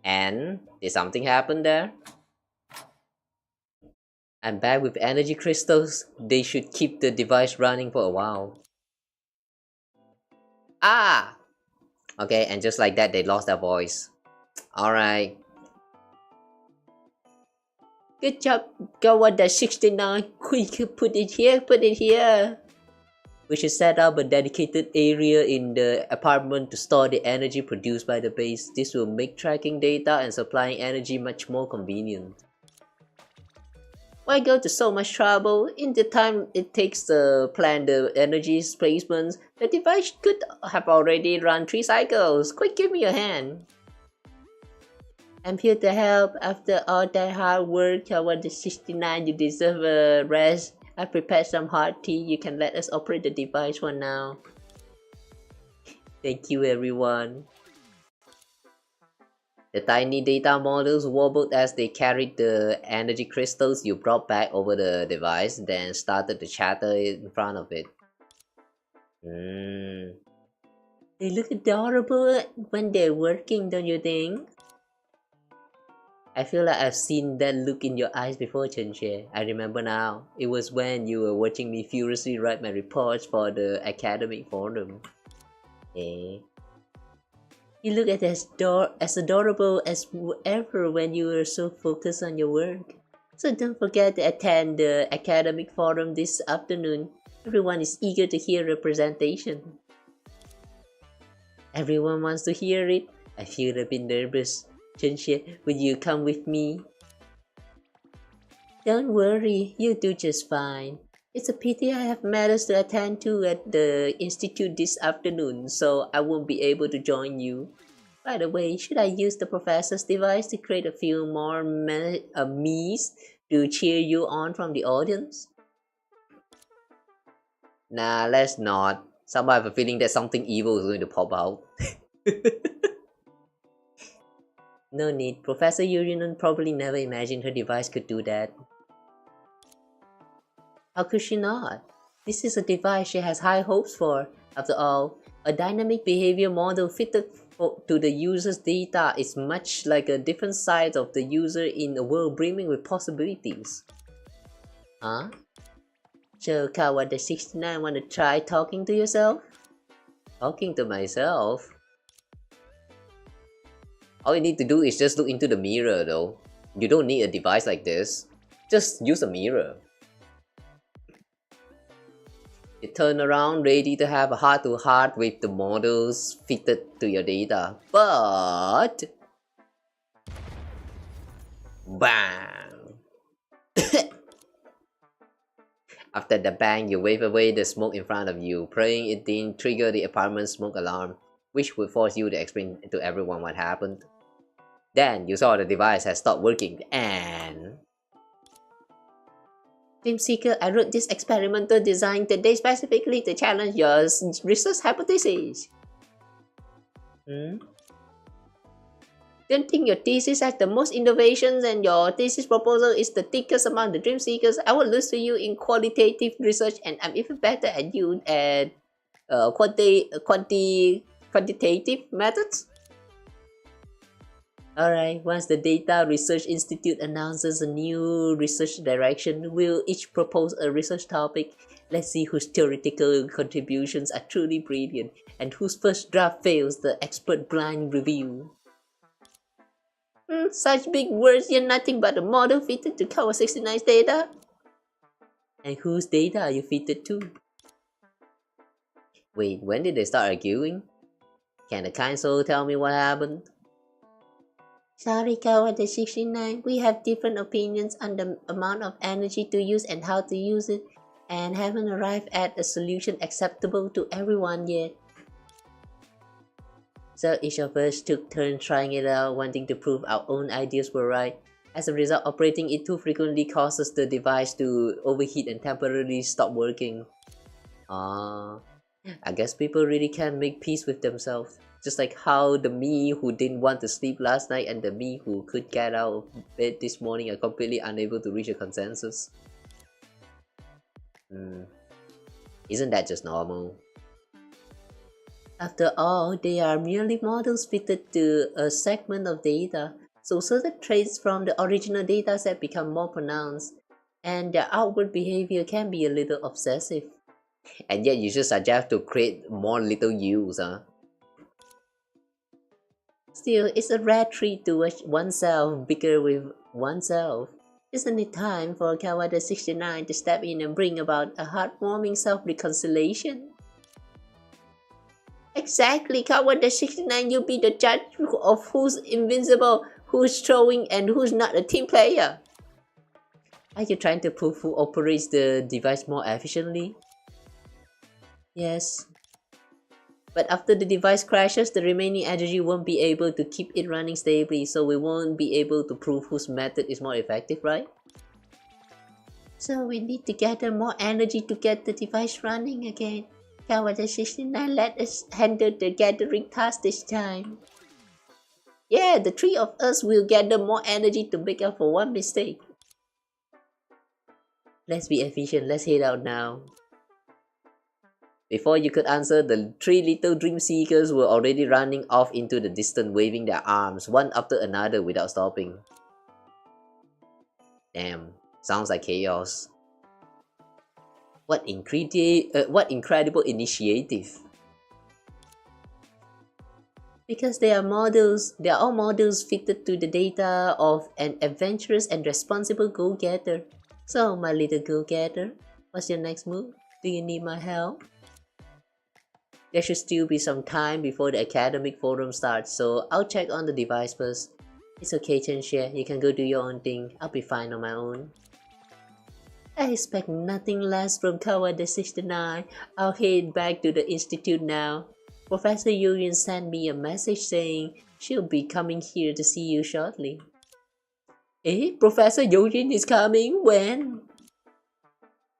And did something happen there? I'm back with energy crystals. They should keep the device running for a while. Ah! Okay, and just like that, they lost their voice. Alright. Good job, Gawada 69. Quick, put it here. We should set up a dedicated area in the apartment to store the energy produced by the base. This will make tracking data and supplying energy much more convenient. Why go to so much trouble? In the time it takes to plan the energy placements, the device could have already run 3 cycles. Quick, give me a hand. I'm here to help. After all that hard work, Kawada 69, you deserve a rest. I prepared some hot tea. You can let us operate the device for now. Thank you, everyone. The tiny data models wobbled as they carried the energy crystals you brought back over the device, then started to chatter in front of it. They look adorable when they're working, don't you think? I feel like I've seen that look in your eyes before, Chenche. I remember now. It was when you were watching me furiously write my reports for the academic forum. You look as adorable as ever when you were so focused on your work. So don't forget to attend the academic forum this afternoon. Everyone is eager to hear a presentation. Everyone wants to hear it. I feel a bit nervous. Chenche, will you come with me? Don't worry, you'll do just fine. It's a pity I have matters to attend to at the institute this afternoon, so I won't be able to join you. By the way, should I use the professor's device to create a few more memes to cheer you on from the audience? Nah, let's not. Somehow I have a feeling that something evil is going to pop out. No need. Professor Youyun probably never imagined her device could do that. How could she not? This is a device she has high hopes for. After all, a dynamic behavior model fitted to the user's data is much like a different side of the user in a world brimming with possibilities. Huh? So Kawada 69 wanna try talking to yourself? Talking to myself? All you need to do is just look into the mirror though. You don't need a device like this. Just use a mirror. You turn around ready to have a heart-to-heart with the models fitted to your data. But... bang! After the bang, you wave away the smoke in front of you. Praying it didn't trigger the apartment smoke alarm, which would force you to explain to everyone what happened. Then you saw the device had stopped working and... Dreamseeker, I wrote this experimental design today specifically to challenge your research hypothesis. Don't think your thesis has the most innovations and your thesis proposal is the thickest among the Dreamseekers. I will lose to you in qualitative research and I'm even better at you at quantitative methods. Alright, once the Data Research Institute announces a new research direction, we'll each propose a research topic. Let's see whose theoretical contributions are truly brilliant and whose first draft fails the expert blind review. Such big words, you're nothing but a model fitted to cover 69's data. And whose data are you fitted to? Wait, when did they start arguing? Can the kind soul tell me what happened? Sorry, Coward 69, we have different opinions on the amount of energy to use and how to use it, and haven't arrived at a solution acceptable to everyone yet. So each of us took turns trying it out, wanting to prove our own ideas were right. As a result, operating it too frequently causes the device to overheat and temporarily stop working. I guess people really can't make peace with themselves. Just like how the me who didn't want to sleep last night and the me who could get out of bed this morning are completely unable to reach a consensus. Isn't that just normal? After all, they are merely models fitted to a segment of data, so certain traits from the original dataset become more pronounced, and their outward behavior can be a little obsessive. And yet you just suggest to create more little yous, huh? Still, it's a rare treat to watch oneself bicker with oneself. Isn't it time for Kawada 69 to step in and bring about a heartwarming self-reconciliation? Exactly, Kawada 69, you be the judge of who's invincible, who's throwing, and who's not a team player. Are you trying to prove who operates the device more efficiently? Yes. But after the device crashes, the remaining energy won't be able to keep it running stably, so we won't be able to prove whose method is more effective, right? So we need to gather more energy to get the device running again. Kawada 69, let us handle the gathering task this time. Yeah, the three of us will gather more energy to make up for one mistake. Let's be efficient, let's head out now. Before you could answer, the three little dream seekers were already running off into the distance, waving their arms one after another without stopping. Damn, sounds like chaos. What incredible initiative. Because they are all models fitted to the data of an adventurous and responsible go-getter. So, my little go-getter, what's your next move? Do you need my help? There should still be some time before the academic forum starts, so I'll check on the device first. It's okay, Chenxue, you can go do your own thing. I'll be fine on my own. I expect nothing less from Kawada 69. I'll head back to the institute now. Professor Youyun sent me a message saying she'll be coming here to see you shortly. Eh? Professor Youyun is coming? When?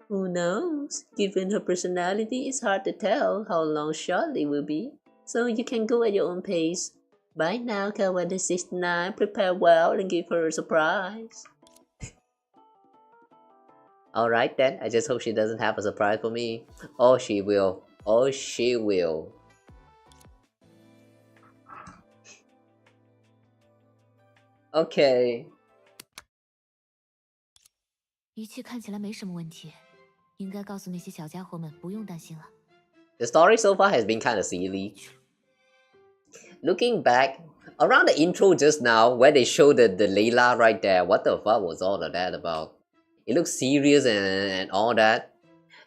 Who knows? Given her personality, it's hard to tell how long shortly will be. So you can go at your own pace. Bye now, Kawada 69. Prepare well and give her a surprise. Alright then, I just hope she doesn't have a surprise for me. Oh, she will. Oh, she will. Okay. 一切看起来没什么问题，应该告诉那些小家伙们不用担心了。The story so far has been kind of silly. Looking back, around the intro just now, where they showed the Layla right there, what the fuck was all of that about? It looks serious and all that.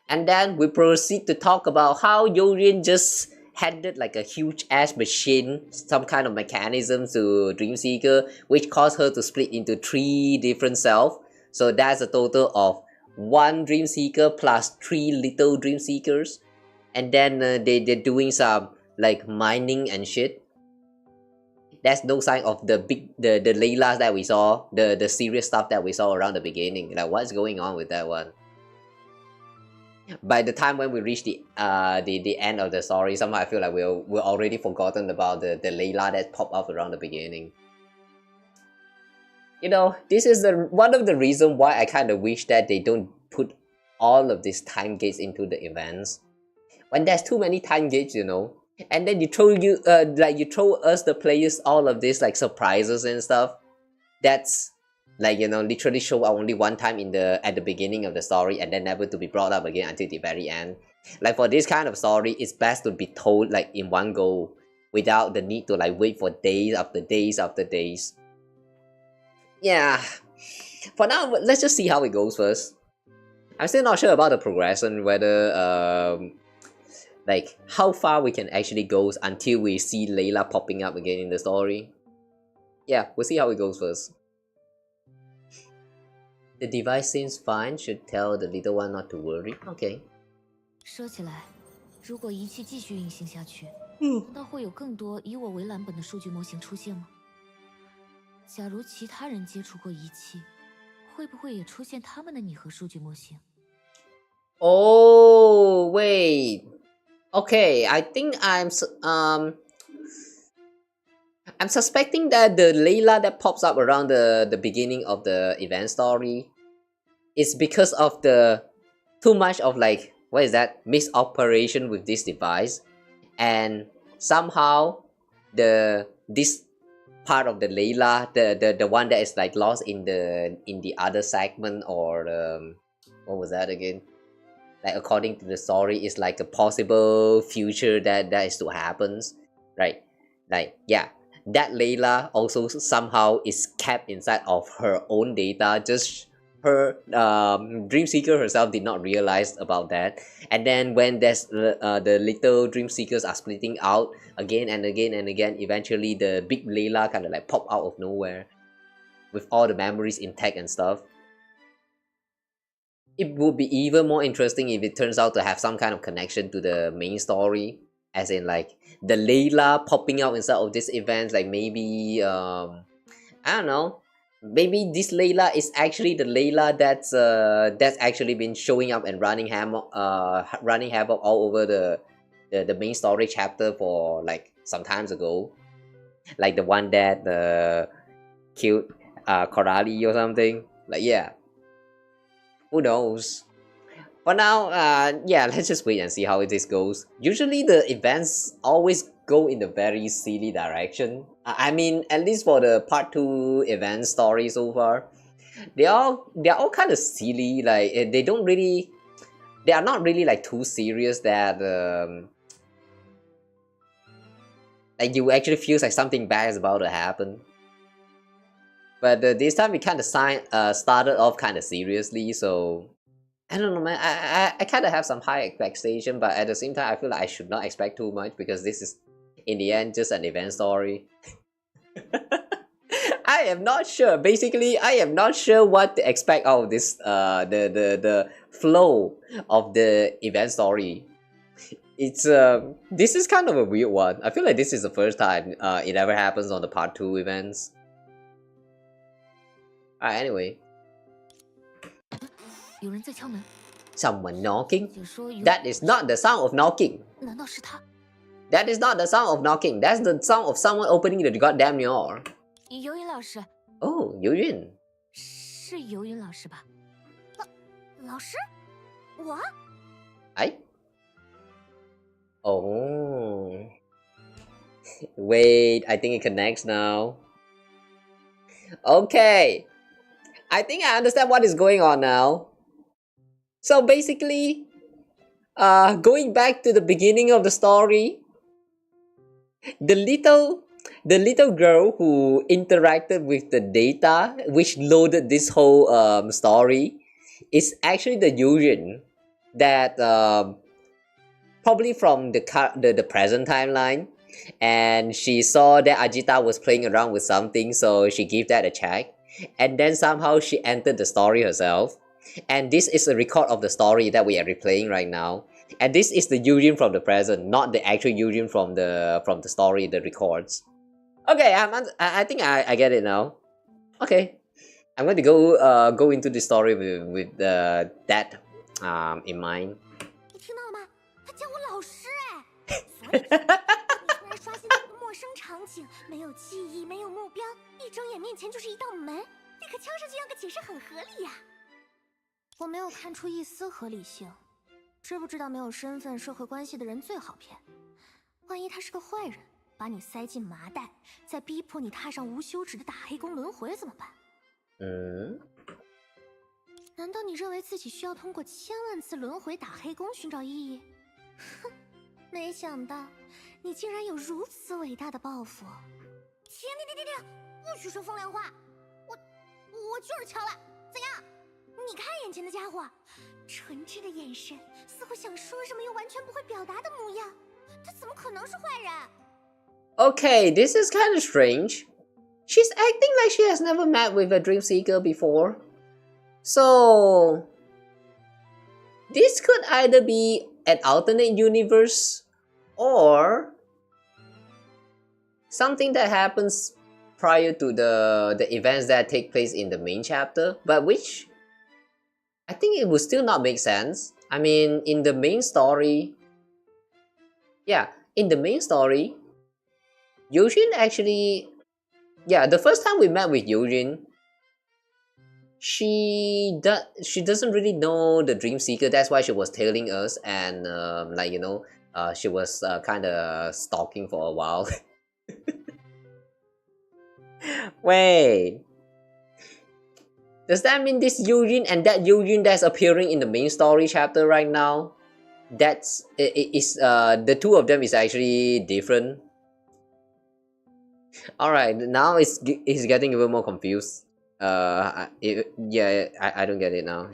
And then we proceed to talk about how Youyun just handed like a huge ass machine, some kind of mechanism to Dreamseeker, which caused her to split into 3 different selves. So that's a total of 1 Dreamseeker plus 3 little Dreamseekers. And then they're doing some like mining and shit. That's no sign of the Laylas that we saw, the serious stuff that we saw around the beginning. Like, what's going on with that one? By the time when we reach the end of the story, somehow I feel like we're already forgotten about the Layla that popped up around the beginning. You know, this is one of the reasons why I kind of wish that they don't put all of these time gates into the events. When there's too many time gates, you know, and then you throw us the players all of this like surprises and stuff. That's like, you know, literally show up only one time at the beginning of the story and then never to be brought up again until the very end. Like for this kind of story, it's best to be told like in one go without the need to like wait for days after days after days. Yeah. For now, let's just see how it goes first. I'm still not sure about the progression, whether like how far we can actually go until we see Layla popping up again in the story. Yeah, we'll see how it goes first. The device seems fine, should tell the little one not to worry. Okay. 说起来，如果仪器继续运行下去，难道会有更多以我为蓝本的数据模型出现吗？假如其他人接触过仪器，会不会也出现他们的拟合数据模型？ Oh wait. Okay, I think I'm suspecting that the Layla that pops up around the beginning of the event story is because of the too much of like, what is that, misoperation with this device, and somehow this part of the Layla, the one that is like lost in the other segment, or what was that again? Like according to the story, is like a possible future that is to happens, right? Like yeah, that Layla also somehow is kept inside of her own data. Just her dream seeker herself did not realize about that, and then when there's the little dream seekers are splitting out again and again and again, eventually the big Layla kind of like pop out of nowhere with all the memories intact and stuff. It would be even more interesting if it turns out to have some kind of connection to the main story, as in like the Layla popping out inside of this event, like maybe I don't know, maybe this Layla is actually the Layla that's actually been showing up and running havoc all over the main story chapter for like some times ago, like the one that killed Corali or something. Like yeah, who knows. For now, yeah, let's just wait and see how this goes. Usually the events always go in a very silly direction. I mean, at least for the part 2 event story so far, they're all kind of silly. Like they are not really like too serious that like you actually feels like something bad is about to happen. But this time we kind of started off kind of seriously, so I don't know, man. I kind of have some high expectation, but at the same time, I feel like I should not expect too much because this is, in the end, just an event story. I am not sure. Basically, I am not sure what to expect out of this. The flow of the event story. It's this is kind of a weird one. I feel like this is the first time it ever happens on the part 2 events. Alright, anyway. 有人在敲门。 Someone knocking? 解说有 That is not the sound of knocking. 难道是他？ That is not the sound of knocking. That's the sound of someone opening the goddamn door. 游云老师， Oh, Youyun. 是游云老师吧？老师，我 I? Oh. Wait, I think it connects now. Okay. I think I understand what is going on now. So basically, going back to the beginning of the story, the little girl who interacted with the data which loaded this whole story is actually the Youyun that probably from the present timeline, and she saw that Ajita was playing around with something, so she gave that a check, and then somehow she entered the story herself. And this is a record of the story that we are replaying right now. And this is the Youyun from the present, not the actual Youyun from the story, the records. Okay, I think I get it now. Okay, I'm going to go into the story with that in mind. 你听到了吗？他叫我老师哎，所以你突然刷新那个陌生场景，没有记忆，没有目标，一睁眼面前就是一道门，立刻敲上去，让个解释很合理呀。我没有看出一丝合理性，知不知道没有身份、社会关系的人最好骗？万一他是个坏人，把你塞进麻袋，再逼迫你踏上无休止的打黑工轮回怎么办？难道你认为自己需要通过千万次轮回打黑工寻找意义？哼，没想到你竟然有如此伟大的抱负！停！不许说风凉话！我就是敲了，怎样？你看眼前的家伙，纯挚的眼神，似乎想说什么又完全不会表达的模样。他怎么可能是坏人？ Okay, this is kind of strange. She's acting like she has never met with a dream seeker before. So this could either be an alternate universe or something that happens prior to the events that take place in the main chapter, but which I think it would still not make sense. I mean, in the main story, Youyun actually, the first time we met with Youyun, she doesn't really know the dream seeker. That's why she was tailing us, and she was kind of stalking for a while. Wait, does that mean this Youyun and that Youyun that's appearing in the main story chapter right now, that's the two of them is actually different? All right, now it's getting even more confused. I don't get it now.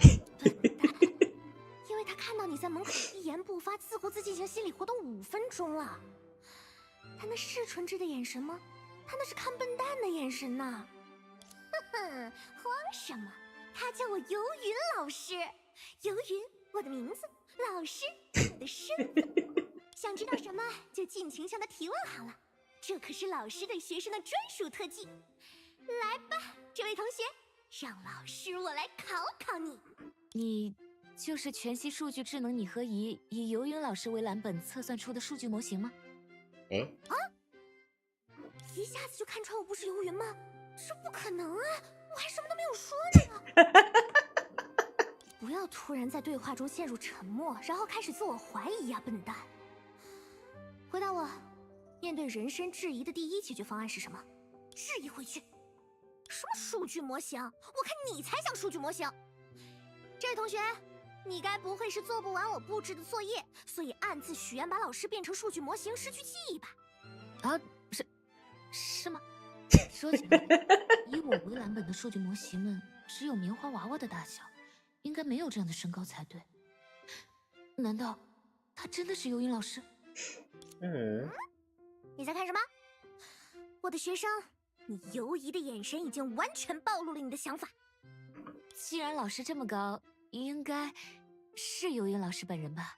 因为他看到你在门口一言不发，自顾自进行心理活动5分钟了。他那是纯挚的眼神吗？他那是看笨蛋的眼神呐！哼哼，慌什么？他叫我游云老师，游云，我的名字，老师，我的身份。想知道什么就尽情向他提问好了。 这可是老师对学生的专属特技，来吧，这位同学，让老师我来考考你。你就是全息数据智能拟合仪以游云老师为蓝本测算出的数据模型吗？哎啊！一下子就看穿我不是游云吗？这不可能啊！我还什么都没有说呢。不要突然在对话中陷入沉默，然后开始自我怀疑呀，笨蛋！回答我。 面对人身质疑的第一解决方案是什么？质疑回去。什么数据模型？我看你才像数据模型。这位同学，你该不会是做不完我布置的作业，所以暗自许愿把老师变成数据模型，失去记忆吧？啊，是吗？说起来，以我为蓝本的数据模型们只有棉花娃娃的大小，应该没有这样的身高才对。难道他真的是游云老师？你在看什么？我的学生，你犹疑的眼神已经完全暴露了你的想法。既然老师这么高，应该是游云老师本人吧？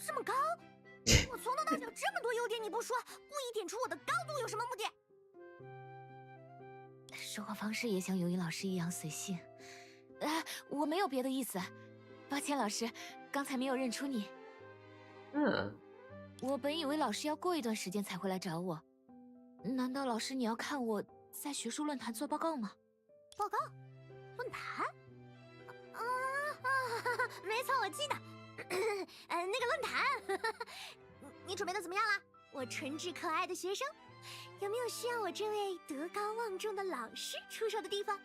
这么高？我从头到脚这么多优点你不说，故意点出我的高度有什么目的？说话方式也像游云老师一样随性。我没有别的意思，抱歉老师，刚才没有认出你。我本以为老师要过一段时间才会来找我，难道老师你要看我在学术论坛做报告吗？报告？论坛？没错，我记得。那个论坛。你准备的怎么样了？我纯挚可爱的学生，有没有需要我这位德高望重的老师出手的地方？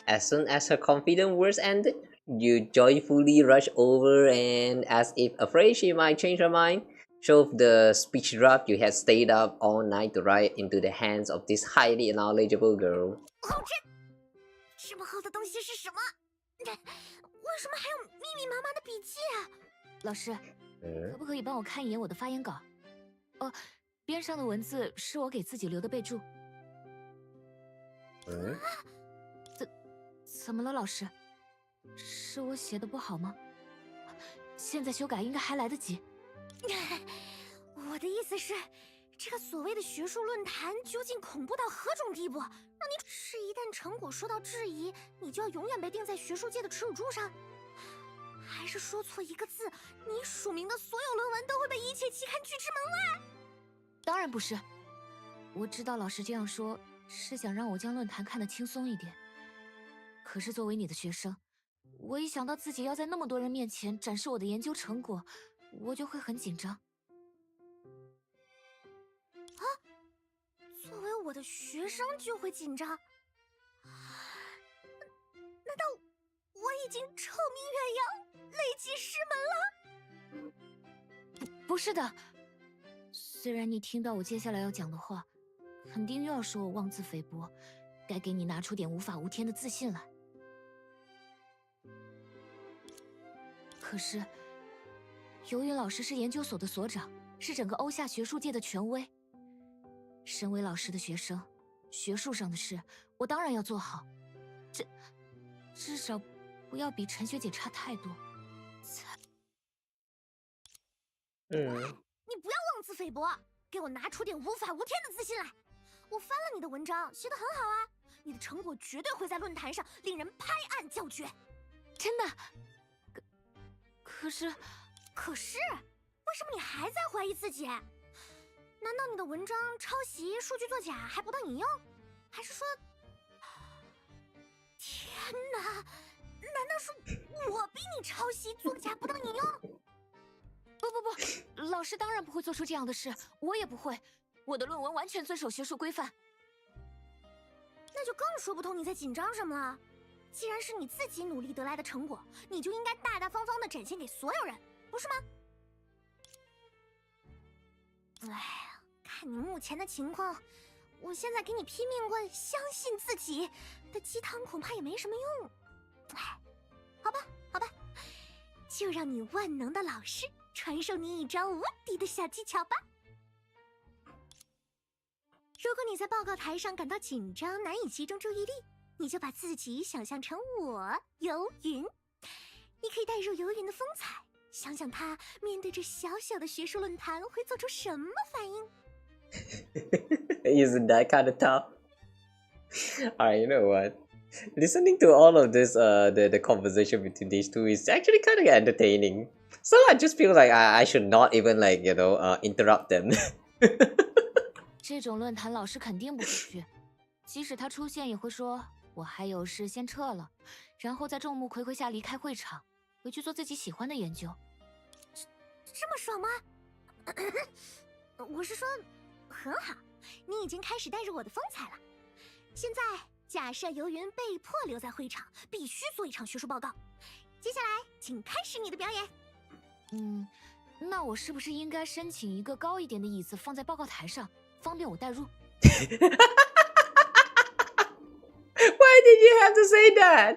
As soon as her confident words ended, you joyfully rush over and, as if afraid she might change her mind, shove the speech draft you had stayed up all night to write into the hands of this highly knowledgeable girl. 这么厚的东西是什么？为什么还有密密麻麻的笔记啊？老师，可不可以帮我看一眼我的发言稿？哦，边上的文字是我给自己留的备注。怎么了，老师？是我写的不好吗？现在修改应该还来得及。我的意思是，这个所谓的学术论坛究竟恐怖到何种地步？让你是一旦成果受到质疑，你就要永远被钉在学术界的耻辱柱上？还是说错一个字，你署名的所有论文都会被一切期刊拒之门外？当然不是，我知道老师这样说是想让我将论坛看得轻松一点。可是作为你的学生，我一想到自己要在那么多人面前展示我的研究成果，我就会很紧张。啊，作为我的学生就会紧张？难道我已经臭名远扬，累积师门了？不是的，虽然你听到我接下来要讲的话，肯定又要说我妄自菲薄，该给你拿出点无法无天的自信来。可是，游云老师是研究所的所长，是整个欧夏学术界的权威。身为老师的学生，学术上的事我当然要做好，至少不要比陈学姐差太多。你不要妄自菲薄，给我拿出点无法无天的自信来！我翻了你的文章，写得很好啊，你的成果绝对会在论坛上令人拍案叫绝。真的？可是，为什么你还在怀疑自己？难道你的文章抄袭、数据作假还不当引用？还是说……天哪！难道是我逼你抄袭、作假不当引用？不，老师当然不会做出这样的事，我也不会。我的论文完全遵守学术规范。那就更说不通你在紧张什么了。既然是你自己努力得来的成果，你就应该大大方方的展现给所有人，不是吗？哎呀，看你目前的情况，我现在给你拼命问相信自己的鸡汤恐怕也没什么用。哎，好吧，就让你万能的老师传授你一招无敌的小技巧吧。如果你在报告台上感到紧张，难以集中注意力，你就把自己想象成我游云，你可以带入游云的风采，想想他面对这小小的学术论坛会做出什么反应。Isn't that kind of tough? Alright, you know what? Listening to all of this, the conversation between these two is actually kind of entertaining. So I just feel like I should not even like interrupt them. 这种论坛老师肯定不会去，即使他出现也会说我还有事先撤了，然后在众目睽睽下离开会场，回去做自己喜欢的研究。这么爽吗？我是说，很好，你已经开始带入我的风采了。现在假设游云被迫留在会场，必须做一场学术报告。接下来，请开始你的表演。那我是不是应该申请一个高一点的椅子放在报告台上，方便我带入？ Why did you have to say that?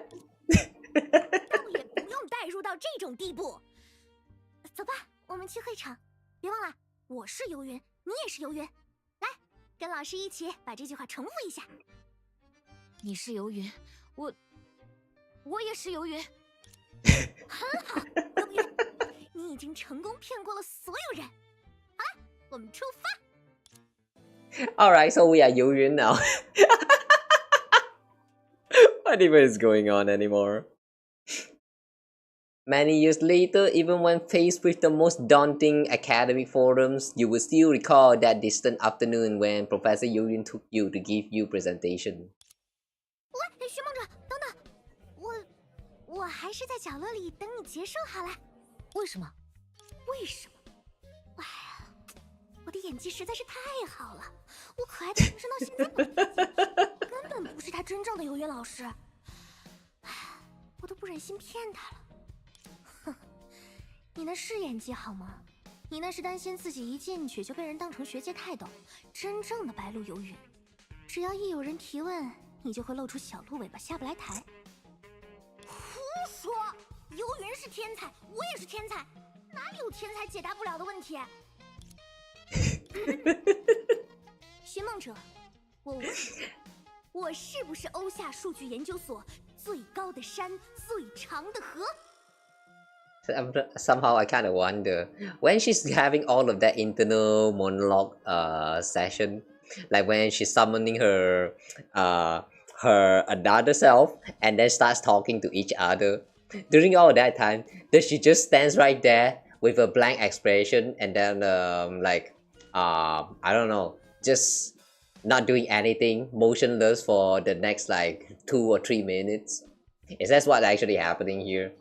倒也不用带入到这种地步。走吧，我们去会场。别忘了，我是游云，你也是游云。来，跟老师一起把这句话重复一下。你是游云，我也是游云。很好，游云，你已经成功骗过了所有人。好了，我们出发。Alright, so we are Youyun now. What even is going on anymore? Many years later, even when faced with the most daunting academic forums, you will still recall that distant afternoon when Professor Youyun took you to give you presentation. 喂，徐梦者，等等，我还是在角落里等你结束好了。为什么？为什么？哎呀，我的演技实在是太好了，我可爱的出身到现在根本不是他真正的游云老师，哎，我都不忍心骗他了。哼，你那是演技好吗？你那是担心自己一进去就被人当成学界泰斗，真正的白鹿游云。只要一有人提问，你就会露出小鹿尾巴下不来台。胡说！游云是天才，我也是天才，哪里有天才解答不了的问题？寻梦者，我问你，我是不是欧夏数据研究所最高的山、最长的河？ Somehow I kind of wonder when she's having all of that internal monologue session, like when she's summoning her another self and then starts talking to each other. During all that time, does she just stands right there with a blank expression and then I don't know, just not doing anything, motionless for the next like 2 or 3 minutes? Is that what's actually happening here?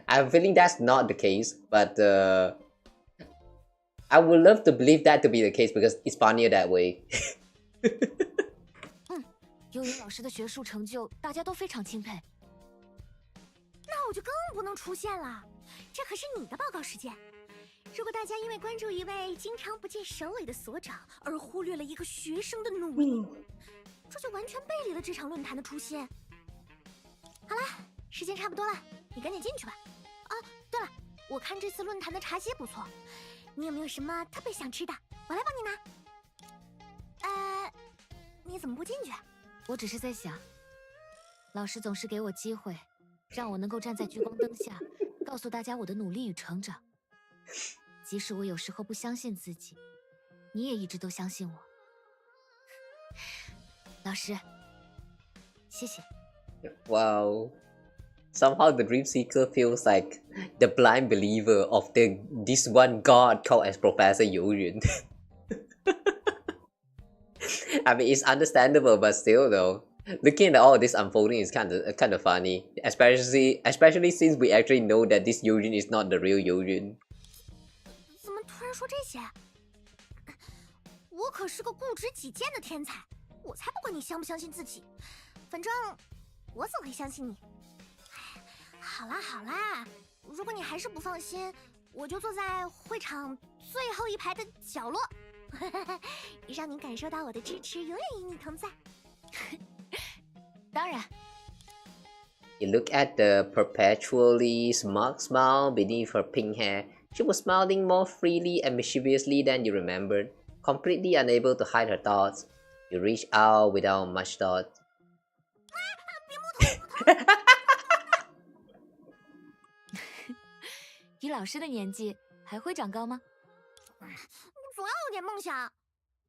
I'm feeling that's not the case, but I would love to believe that to be the case because it's funnier that way. 游云老师的学术成就，大家都非常钦佩。那我就更不能出现了，这可是你的报告时间。如果大家因为关注一位经常不见首尾的所长而忽略了一个学生的努力，这就完全背离了这场论坛的初心。好了，时间差不多了，你赶紧进去吧。啊，对了，我看这次论坛的茶歇不错，你有没有什么特别想吃的？我来帮你拿。你怎么不进去？我只是在想，老师总是给我机会，让我能够站在聚光灯下，告诉大家我的努力与成长。即使我有时候不相信自己，你也一直都相信我。老师，谢谢。Wow. Somehow the Dream Seeker feels like the blind believer of this one god called as Professor Youyun. I mean, it's understandable, but still though, looking at all this unfolding is kind of funny, especially since we actually know that this Youyun is not the real Youyun. 怎么突然说这些？我可是个固执己见的天才，我才不管你相不相信自己，反正我总会相信你。好啦好啦，如果你还是不放心，我就坐在会场最后一排的角落。让你感受到我的支持永远与你同在。当然。You look at the perpetually smug smile beneath her pink hair. She was smiling more freely and mischievously than you remembered, completely unable to hide her thoughts. You reach out without much thought. 以老师的年纪，还会长高吗？总要有点梦想。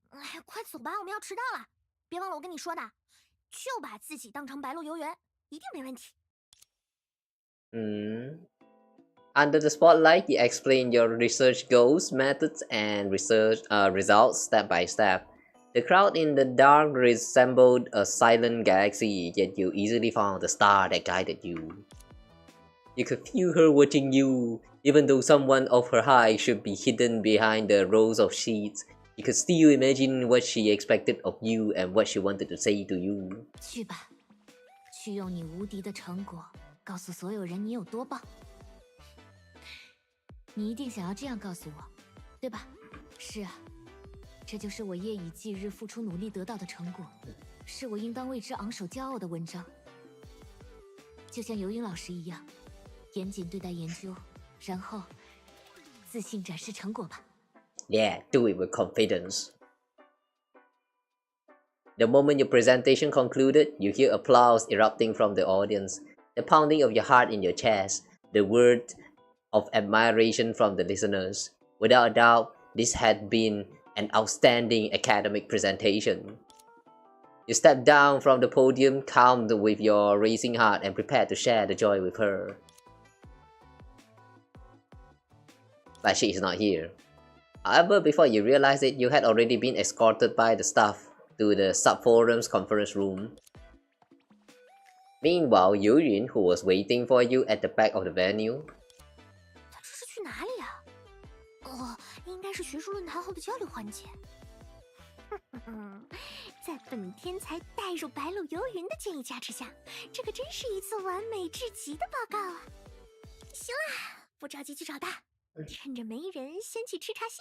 哎，快走吧，我们要迟到了。别忘了我跟你说的，就把自己当成白鹿游园，一定没问题。Under the spotlight, you explain your research goals, methods, and results step by step. The crowd in the dark resembled a silent galaxy, yet you easily found the star that guided you. You could feel her watching you. Even though someone of her height should be hidden behind the rows of sheets, you could still imagine what she expected of you and what she wanted to say to you. 去吧，去用你无敌的成果告诉所有人你有多棒。你一定想要这样告诉我，对吧？是啊，这就是我夜以继日付出努力得到的成果，是我应当为之昂首骄傲的文章。就像游云老师一样，严谨对待研究。然后，自信展示成果吧。Yeah, do it with confidence. The moment your presentation concluded, you hear applause erupting from the audience, the pounding of your heart in your chest, the word of admiration from the listeners. Without a doubt, this had been an outstanding academic presentation. You step down from the podium, calmed with your racing heart, and prepared to share the joy with her. But she is not here. However, before you realize it, you had already been escorted by the staff to the sub-forum's conference room. Meanwhile, Youyun, who was waiting for you at the back of the venue. 他这是去哪里呀？哦，应该是学术论坛后的交流环节。在本天才带入白鹿游云的建议加持下，这可真是一次完美至极的报告啊！行啦，不着急去找他。趁着没人，先去吃茶歇。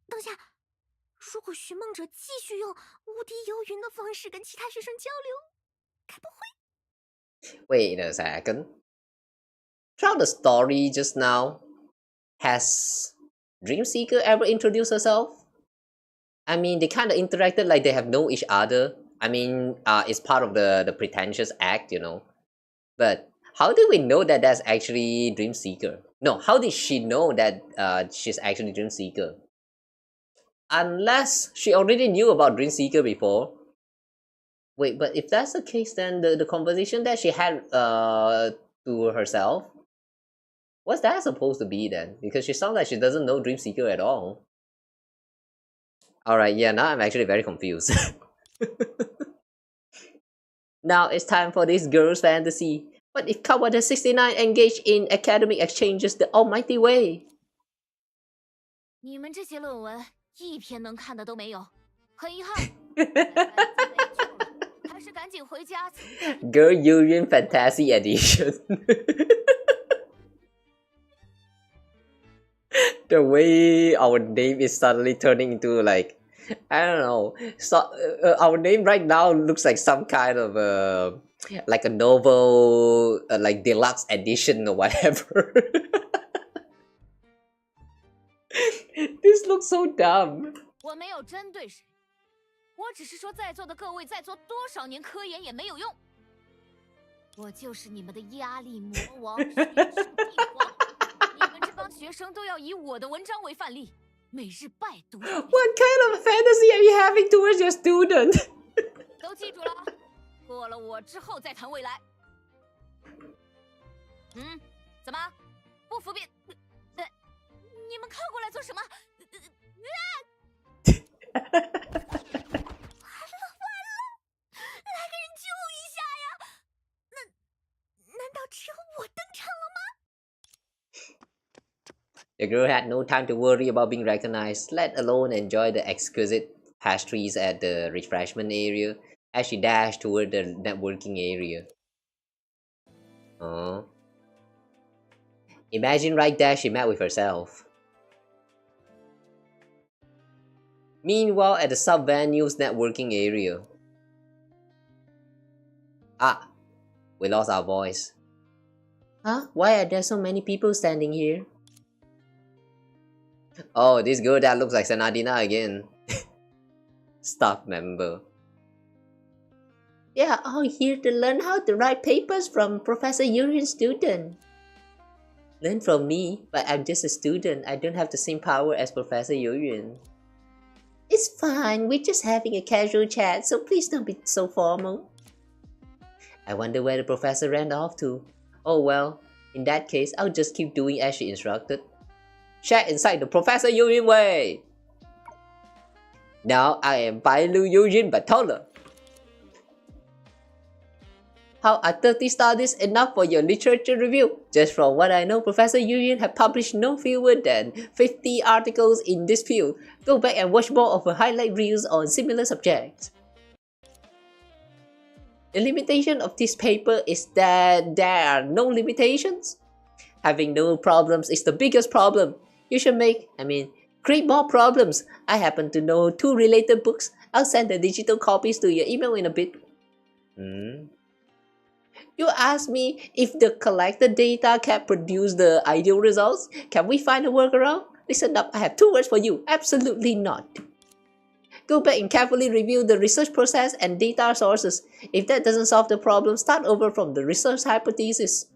等下，如果寻梦者继续用无敌游云的方式跟其他学生交流，该不会 Wait a second. Throughout the story just now, has Dreamseeker ever introduced herself? I mean, they kind of interacted like they have known each other. I mean, it's part of the pretentious act, you know. But how do we know that that's actually Dreamseeker? No, how did she know that she's actually Dreamseeker? Unless she already knew about Dreamseeker before. Wait, but if that's the case, then the conversation that she had to herself, what's that supposed to be then? Because she sounds like she doesn't know Dreamseeker at all. Alright, yeah, now I'm actually very confused. Now it's time for this girl's fantasy. What if Kawada 69 engaged in academic exchanges the almighty way? 你们这些论文一篇能看的都没有，很遗憾，还是赶紧回家。Girl Youyun Fantasy Edition. The way our name is suddenly turning into like I don't know. So our name right now looks like some kind of like a novel, like deluxe edition or whatever. This looks so dumb. 我没有针对谁，我只是说在座的各位再做多少年科研也没有用。我就是你们的压力魔王，学术帝皇。你们这帮学生都要以我的文章为范例，每日拜读。What kind of fantasy are you having towards your student? 都记住了，过了我之后再谈未来。怎么不服辩？你们靠过来做什么？完了，来个人救一下呀！难道只有我登场了吗？ The girl had no time to worry about being recognized, let alone enjoy the exquisite pastries at the refreshment area as she dashed toward the networking area. Oh. Imagine right there she met with herself. Meanwhile, at the sub-venue's networking area. Ah, we lost our voice. Huh? Why are there so many people standing here? Oh, this girl that looks like Sanadina again. Staff member. Yeah, all here to learn how to write papers from Professor Youyun's student. Learn from me, but I'm just a student. I don't have the same power as Professor Youyun. It's fine, we're just having a casual chat, so please don't be so formal. I wonder where the professor ran off to. Oh well, in that case, I'll just keep doing as she instructed. Chat inside the Professor Youyun way! Now I am Bailu Youyun but taller. How are 30 studies enough for your literature review? Just from what I know, Professor Youyun has published no fewer than 50 articles in this field. Go back and watch more of her highlight reels on similar subjects. The limitation of this paper is that there are no limitations. Having no problems is the biggest problem. You should create more problems. I happen to know 2 related books. I'll send the digital copies to your email in a bit. You asked me if the collected data can produce the ideal results. Can we find a workaround? Listen up, I have 2 words for you. Absolutely not. Go back and carefully review the research process and data sources. If that doesn't solve the problem, start over from the research hypothesis.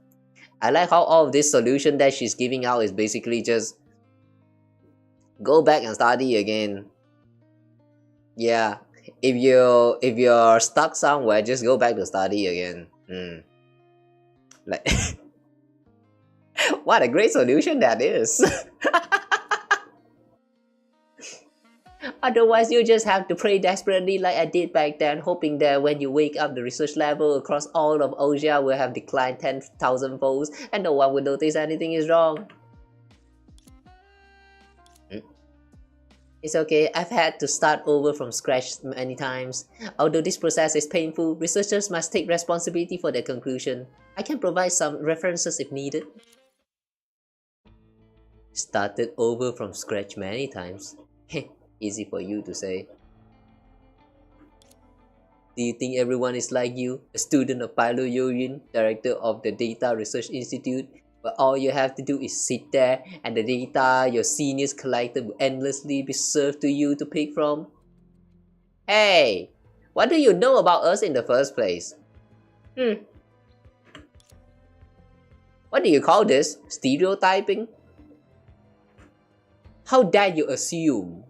I like how all of this solution that she's giving out is basically just go back and study again. Yeah, if you're stuck somewhere, just go back to study again. Like, what a great solution that is. Otherwise, you just have to pray desperately like I did back then, hoping that when you wake up, the research level across all of Asia will have declined 10,000 folds and no one will notice anything is wrong. It's okay, I've had to start over from scratch many times. Although this process is painful, researchers must take responsibility for their conclusion. I can provide some references if needed. Started over from scratch many times. Easy for you to say. Do you think everyone is like you, a student of Paolo Youyun, director of the Data Research Institute, but all you have to do is sit there and the data your seniors collected will endlessly be served to you to pick from? Hey, what do you know about us in the first place? What do you call this? Stereotyping? How dare you assume?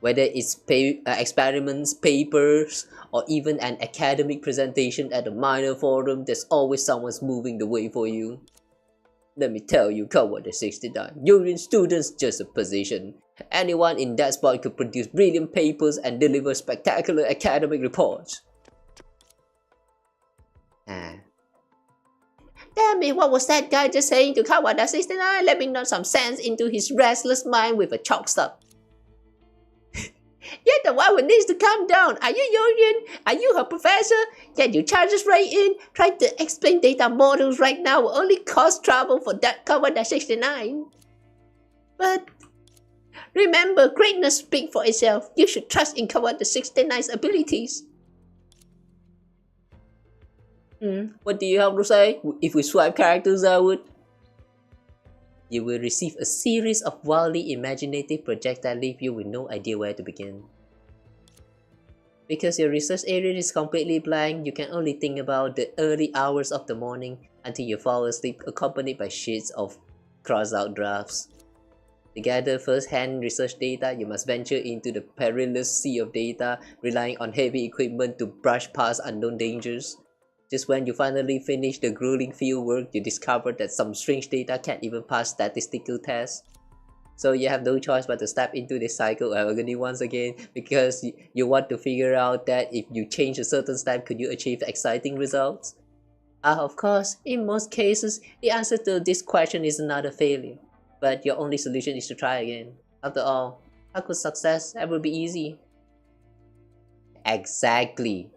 Whether it's experiments, papers, or even an academic presentation at a minor forum, there's always someone moving the way for you. Let me tell you, Cohort 69, Youyun students just a position. Anyone in that spot could produce brilliant papers and deliver spectacular academic reports. Damn it, what was that guy just saying to Cohort 69? Let me knock some sense into his restless mind with a chalk stub. You're the one who needs to calm down. Are you Youyun? Are you her professor? Can you charge us right in? Trying to explain data models right now will only cause trouble for that Cohort 69. But Remember, greatness speaks for itself. You should trust in Kawa the 69's abilities. What do you have to say? If we swap characters, I would. You will receive a series of wildly imaginative projects that leave you with no idea where to begin. Because your research area is completely blank, you can only think about the early hours of the morning until you fall asleep, accompanied by sheets of crossed-out drafts. To gather first-hand research data, you must venture into the perilous sea of data, relying on heavy equipment to brush past unknown dangers. Just when you finally finish the grueling fieldwork, you discover that some strange data can't even pass statistical tests. So you have no choice but to step into this cycle of agony once again, because you want to figure out that if you change a certain step, could you achieve exciting results? Of course, in most cases, the answer to this question is not a failure, but your only solution is to try again. After all, how could success ever be easy? Exactly,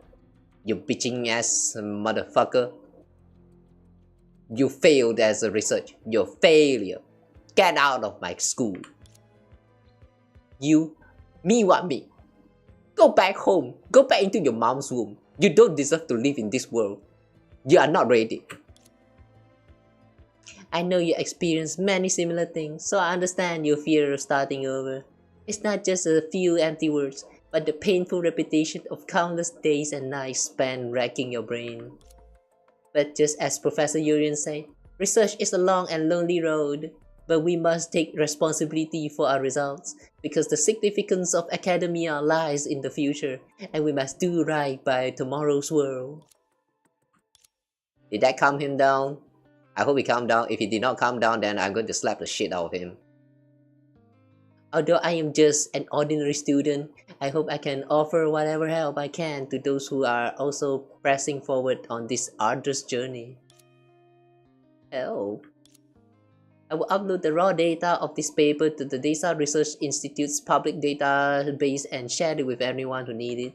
you bitching ass motherfucker. You failed as a research. You're a failure. Get out of my school. You, me what me? Go back home. Go back into your mom's womb. You don't deserve to live in this world. You are not ready. I know you experienced many similar things, so I understand your fear of starting over. It's not just a few empty words, but the painful repetition of countless days and nights spent racking your brain. But just as Professor Youyun said, research is a long and lonely road, but we must take responsibility for our results, because the significance of academia lies in the future, and we must do right by tomorrow's world. Did that calm him down? I hope he calmed down. If he did not calm down, then I'm going to slap the shit out of him. Although I am just an ordinary student, I hope I can offer whatever help I can to those who are also pressing forward on this arduous journey. Help. I will upload the raw data of this paper to the Data Research Institute's public database and share it with anyone who needs it.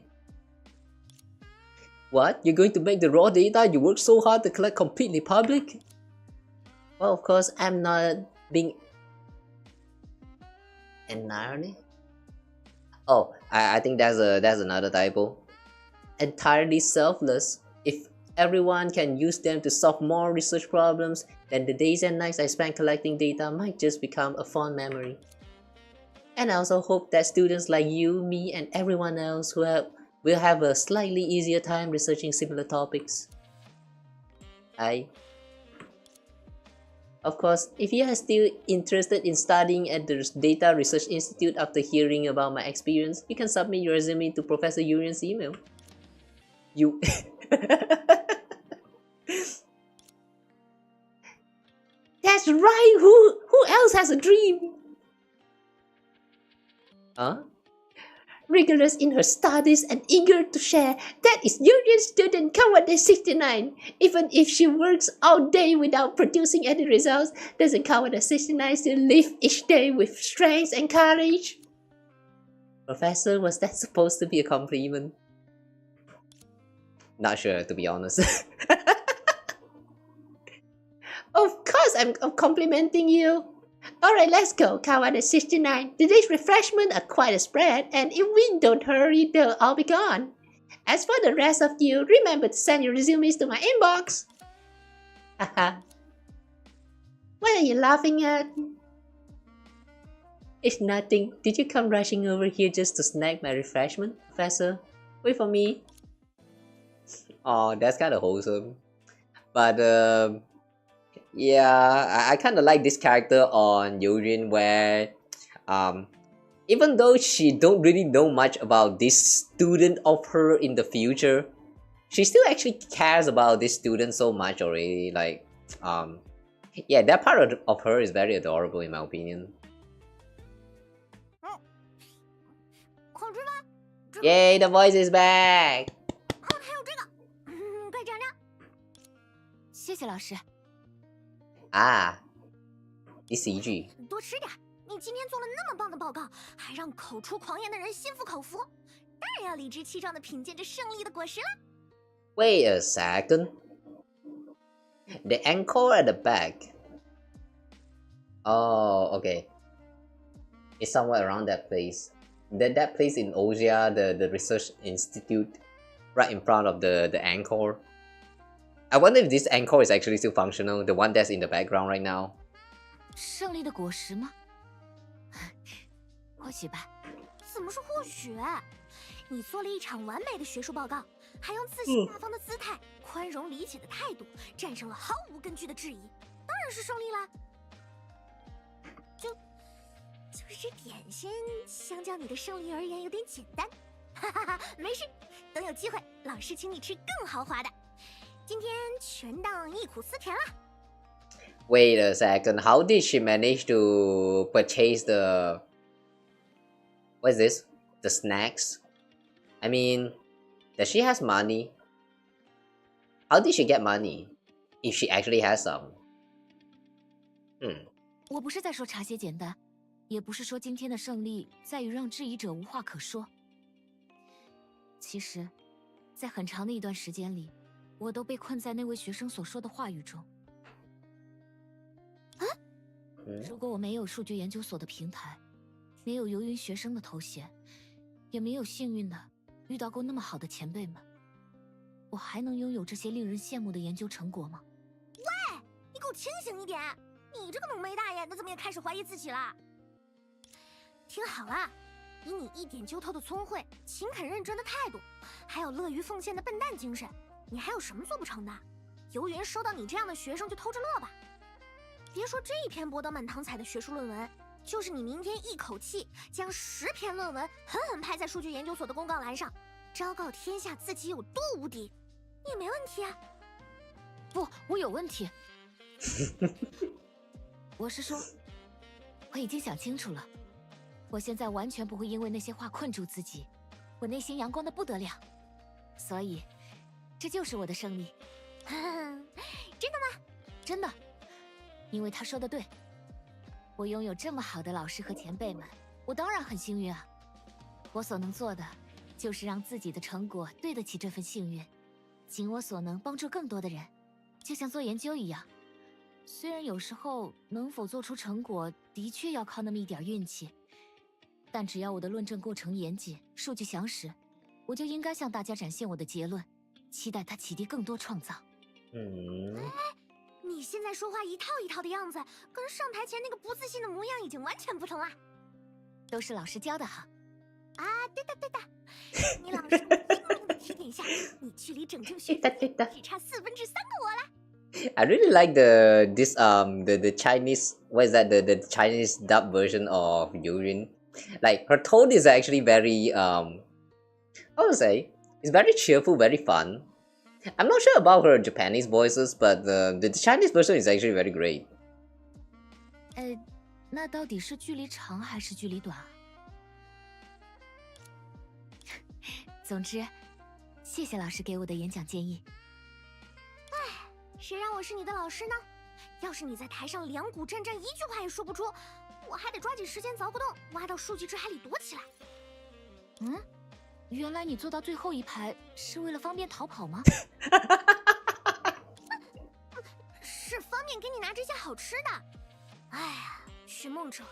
What? You're going to make the raw data you worked so hard to collect completely public? Well, of course, I'm not being entirely. Oh, I think that's another typo. Entirely selfless. If everyone can use them to solve more research problems, then the days and nights I spent collecting data might just become a fond memory. And I also hope that students like you, me, and everyone else will have a slightly easier time researching similar topics. Of course, if you are still interested in studying at the Data Research Institute after hearing about my experience, you can submit your resume to Professor Youyun's email. You... That's right! Who else has a dream? Huh? Rigorous in her studies and eager to share, that is Youyun student Kawade 69. Even if she works all day without producing any results, doesn't Kawade 69 still live each day with strength and courage? Professor, was that supposed to be a compliment? Not sure, to be honest. Of course I'm complimenting you. Alright, let's go, Kawade 69. Today's refreshments are quite a spread, and if we don't hurry, they'll all be gone. As for the rest of you, remember to send your resumes to my inbox. Haha. What are you laughing at? It's nothing. Did you come rushing over here just to snag my refreshment, Professor? Wait for me. Oh, that's kind of wholesome. But yeah, I kind of like this character on Youyun, where even though she don't really know much about this student of her in the future, she still actually cares about this student so much already. Like, yeah, that part of her is very adorable in my opinion. Yay, the voice is back! 还有这个，快尝尝。谢谢老师。啊，第11句。多吃点，你今天做了那么棒的报告，还让口出狂言的人心服口服，当然要理直气壮地品鉴这胜利的果实了。Wait a second. The anchor at the back. Oh, okay. It's somewhere around that place. That place in Ozia, the research institute, right in front of the anchor. I wonder if this anchor is actually still functional, the one that's in the background right now. 胜利的果实吗？或许吧。怎么是或许？你做了一场完美的学术报告，还用自信大方的姿态、宽容理解的态度，战胜了毫无根据的质疑，当然是胜利啦。就是这点心，相较你的胜利而言有点简单。哈哈哈，没事，等有机会，老师请你吃更豪华的。今天全当忆苦思甜了。Wait a second, how did she manage to purchase the... What is this? The snacks? I mean, does she has money? How did she get money? If she actually has some? 我不是在说茶歇简单，也不是说今天的胜利在于让质疑者无话可说。其实，在很长的一段时间里，我都被困在那位学生所说的话语中。如果我没有数据研究所的平台，没有游云学生的头衔，也没有幸运的遇到过那么好的前辈们，我还能拥有这些令人羡慕的研究成果吗？喂，你给我清醒一点！你这个浓眉大眼的，怎么也开始怀疑自己了？听好了，以你一点就透的聪慧、勤恳认真的态度，还有乐于奉献的笨蛋精神，你还有什么做不成的？游云收到你这样的学生就偷着乐吧。别说这一篇博得满堂彩的学术论文，就是你明天一口气将10篇论文狠狠拍在数据研究所的公告栏上，昭告天下自己有多无敌，也没问题啊。不，我有问题。我是说，我已经想清楚了，我现在完全不会因为那些话困住自己，我内心阳光的不得了，所以这就是我的胜利。真的吗？真的，因为他说的对，我拥有这么好的老师和前辈们，我当然很幸运啊。我所能做的，就是让自己的成果对得起这份幸运，尽我所能帮助更多的人，就像做研究一样。虽然有时候能否做出成果的确要靠那么一点运气，但只要我的论证过程严谨，数据详实，我就应该向大家展现我的结论，期待它启迪更多创造。你现在说话一套一套的样子，跟上台前那个不自信的模样已经完全不同了。都是老师教的哈。啊，对的对的，你老师精明的提点下，你距离整正学分只差3/4的我了。I really like the Chinese, what is that, the Chinese dub version of Youyun. Like her tone is actually very I would say it's very cheerful, very fun. I'm not sure about her Japanese voices, but the Chinese version is actually very great. 那到底是距离长还是距离短啊？总之，谢谢老师给我的演讲建议。谁让我是你的老师呢？要是你在台上两股战战，一句话也说不出，我还得抓紧时间凿个洞，挖到数据之海里躲起来。原来你坐到最后一排是为了方便逃跑吗？是方便给你拿这些好吃的。哎呀，寻梦者，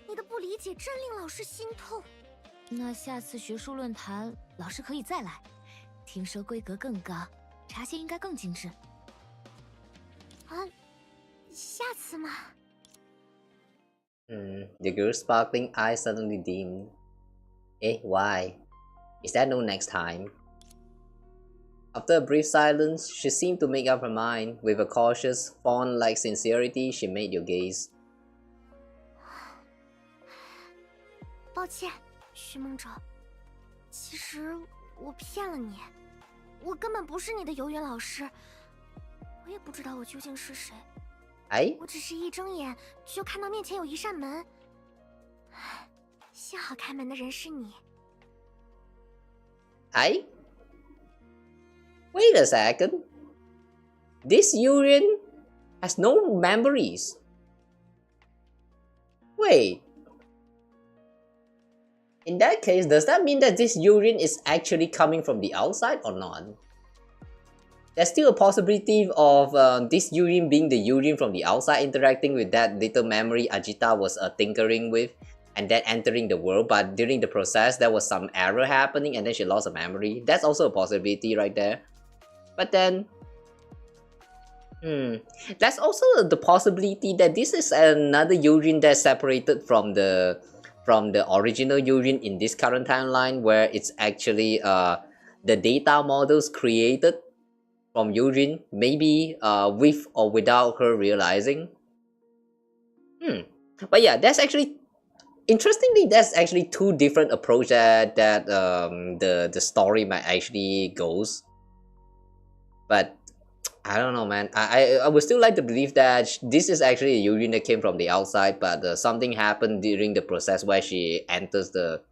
你的不理解真令老师心痛。那下次学术论坛，老师可以再来。听说规格更高，茶歇应该更精致。下次嘛。The girl's sparkling eyes suddenly dimmed. Why? Is there no next time? After a brief silence, she seemed to make up her mind. With a cautious, fawn-like sincerity, she met your gaze. 抱歉，寻梦者，其实我骗了你，我根本不是你的游园老师，我也不知道我究竟是谁。我只是一睁眼就看到面前有一扇门，幸好开门的人是你。Wait a second. This Youyun has no memories. Wait. In that case, does that mean that this Youyun is actually coming from the outside or not? There's still a possibility of this Youyun being the Youyun from the outside interacting with that little memory Ajita was tinkering with. and then entering the world, but during the process there was some error happening and then she lost her memory. That's also a possibility right there. But then that's also the possibility that this is another Youyun that's separated from the original Youyun in this current timeline, where it's actually the data models created from Youyun, maybe with or without her realizing. But yeah, that's actually interestingly, that's actually two different approaches that the story might actually goes. But I don't know, man. I would still like to believe that this is actually a Youyun that came from the outside, but something happened during the process where she enters the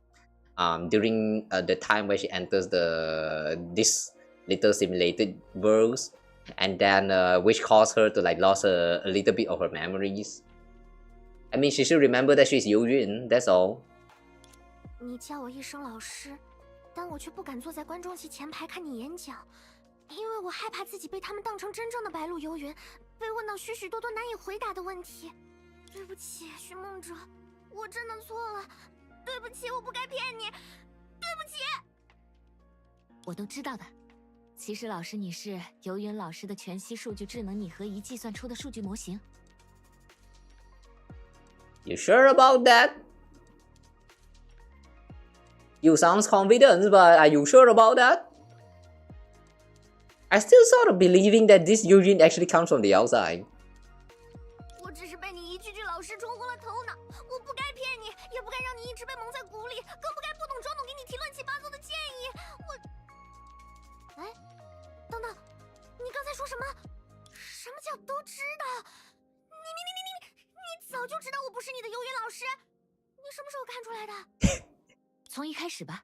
during the time where she enters this little simulated worlds, and then which caused her to like lost a little bit of her memories. I mean, she should remember that she's Youyun. That's all. 你叫我一声老师，但我却不敢坐在观众席前排看你演讲。 因为我害怕自己被他们当成真正的白鹿游云，被问到许许多多难以回答的问题。对不起，寻梦者，我真的错了。对不起，我不该骗你。对不起。我都知道的。其实老师，你是游云老师的全息数据智能拟合仪计算出的数据模型。You sure about that? You sound confident, but are you sure about that? I still sort of believing that this Youyun actually comes from the outside. 我只是被你一句句老师冲昏了头脑，我不该骗你，也不该让你一直被蒙在鼓里，更不该不懂装懂给你提乱七八糟的建议。哎，等等，你刚才说什么？什么叫都知道？你早就知道我不是你的游云老师？你什么时候看出来的？从一开始吧。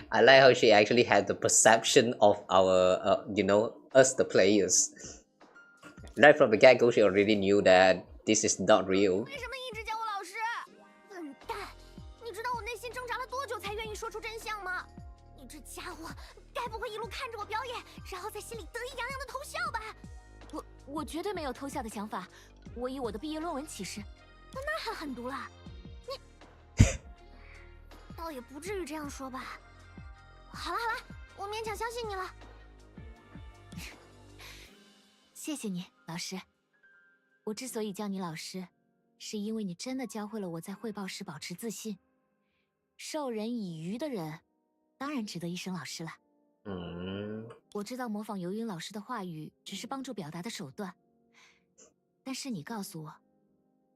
I like how she actually had the perception of our, us the players. Right from the get-go, she already knew that this is not real. 为什么一直叫我老师？笨蛋！你知道我内心挣扎了多久才愿意说出真相吗？你这家伙，该不会一路看着我表演，然后在心里得意洋洋的偷笑吧？我绝对没有偷笑的想法，我以我的毕业论文起誓。那还狠毒了，你。倒也不至于这样说吧。好了，我勉强相信你了。谢谢你，老师。我之所以叫你老师，是因为你真的教会了我在汇报时保持自信。授人以渔的人，当然值得一声老师了。我知道模仿游云老师的话语只是帮助表达的手段，但是你告诉我，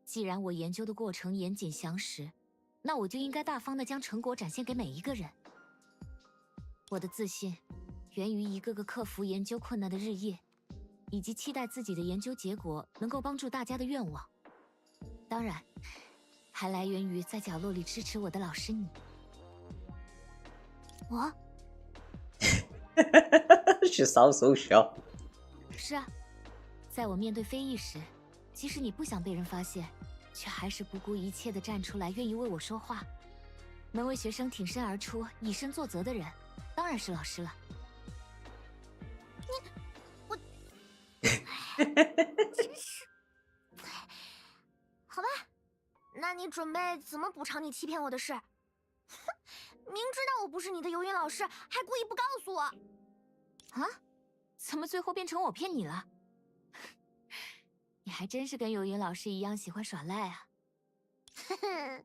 既然我研究的过程严谨详实，那我就应该大方地将成果展现给每一个人。我的自信源于一个个克服研究困难的日夜，以及期待自己的研究结果能够帮助大家的愿望。当然，还来源于在角落里支持我的老师你。我She sounds so shocked. 是啊，在我面对非议时，即使你不想被人发现，却还是不顾一切地站出来，愿意为我说话，能为学生挺身而出、以身作则的人，当然是老师了。真是，好吧，那你准备怎么补偿你欺骗我的事？哼，明知道我不是你的游云老师，还故意不告诉我。啊？怎么最后变成我骗你了？你还真是跟游云老师一样喜欢耍赖啊！哼哼，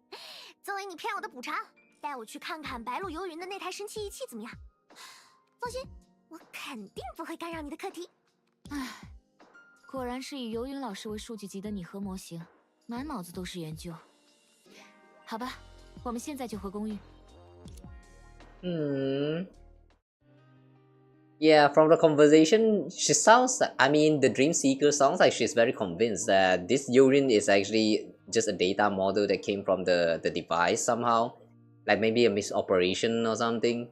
作为你骗我的补偿，带我去看看白鹿游云的那台神奇仪器怎么样？放心，我肯定不会干扰你的课题。唉，果然是以游云老师为数据集的拟合模型，满脑子都是研究。好吧，我们现在就回公寓。Yeah, from the conversation, she sounds like, I mean, the Dream Seeker sounds like she's very convinced that this Youyun is actually just a data model that came from the device somehow. Like maybe a misoperation or something.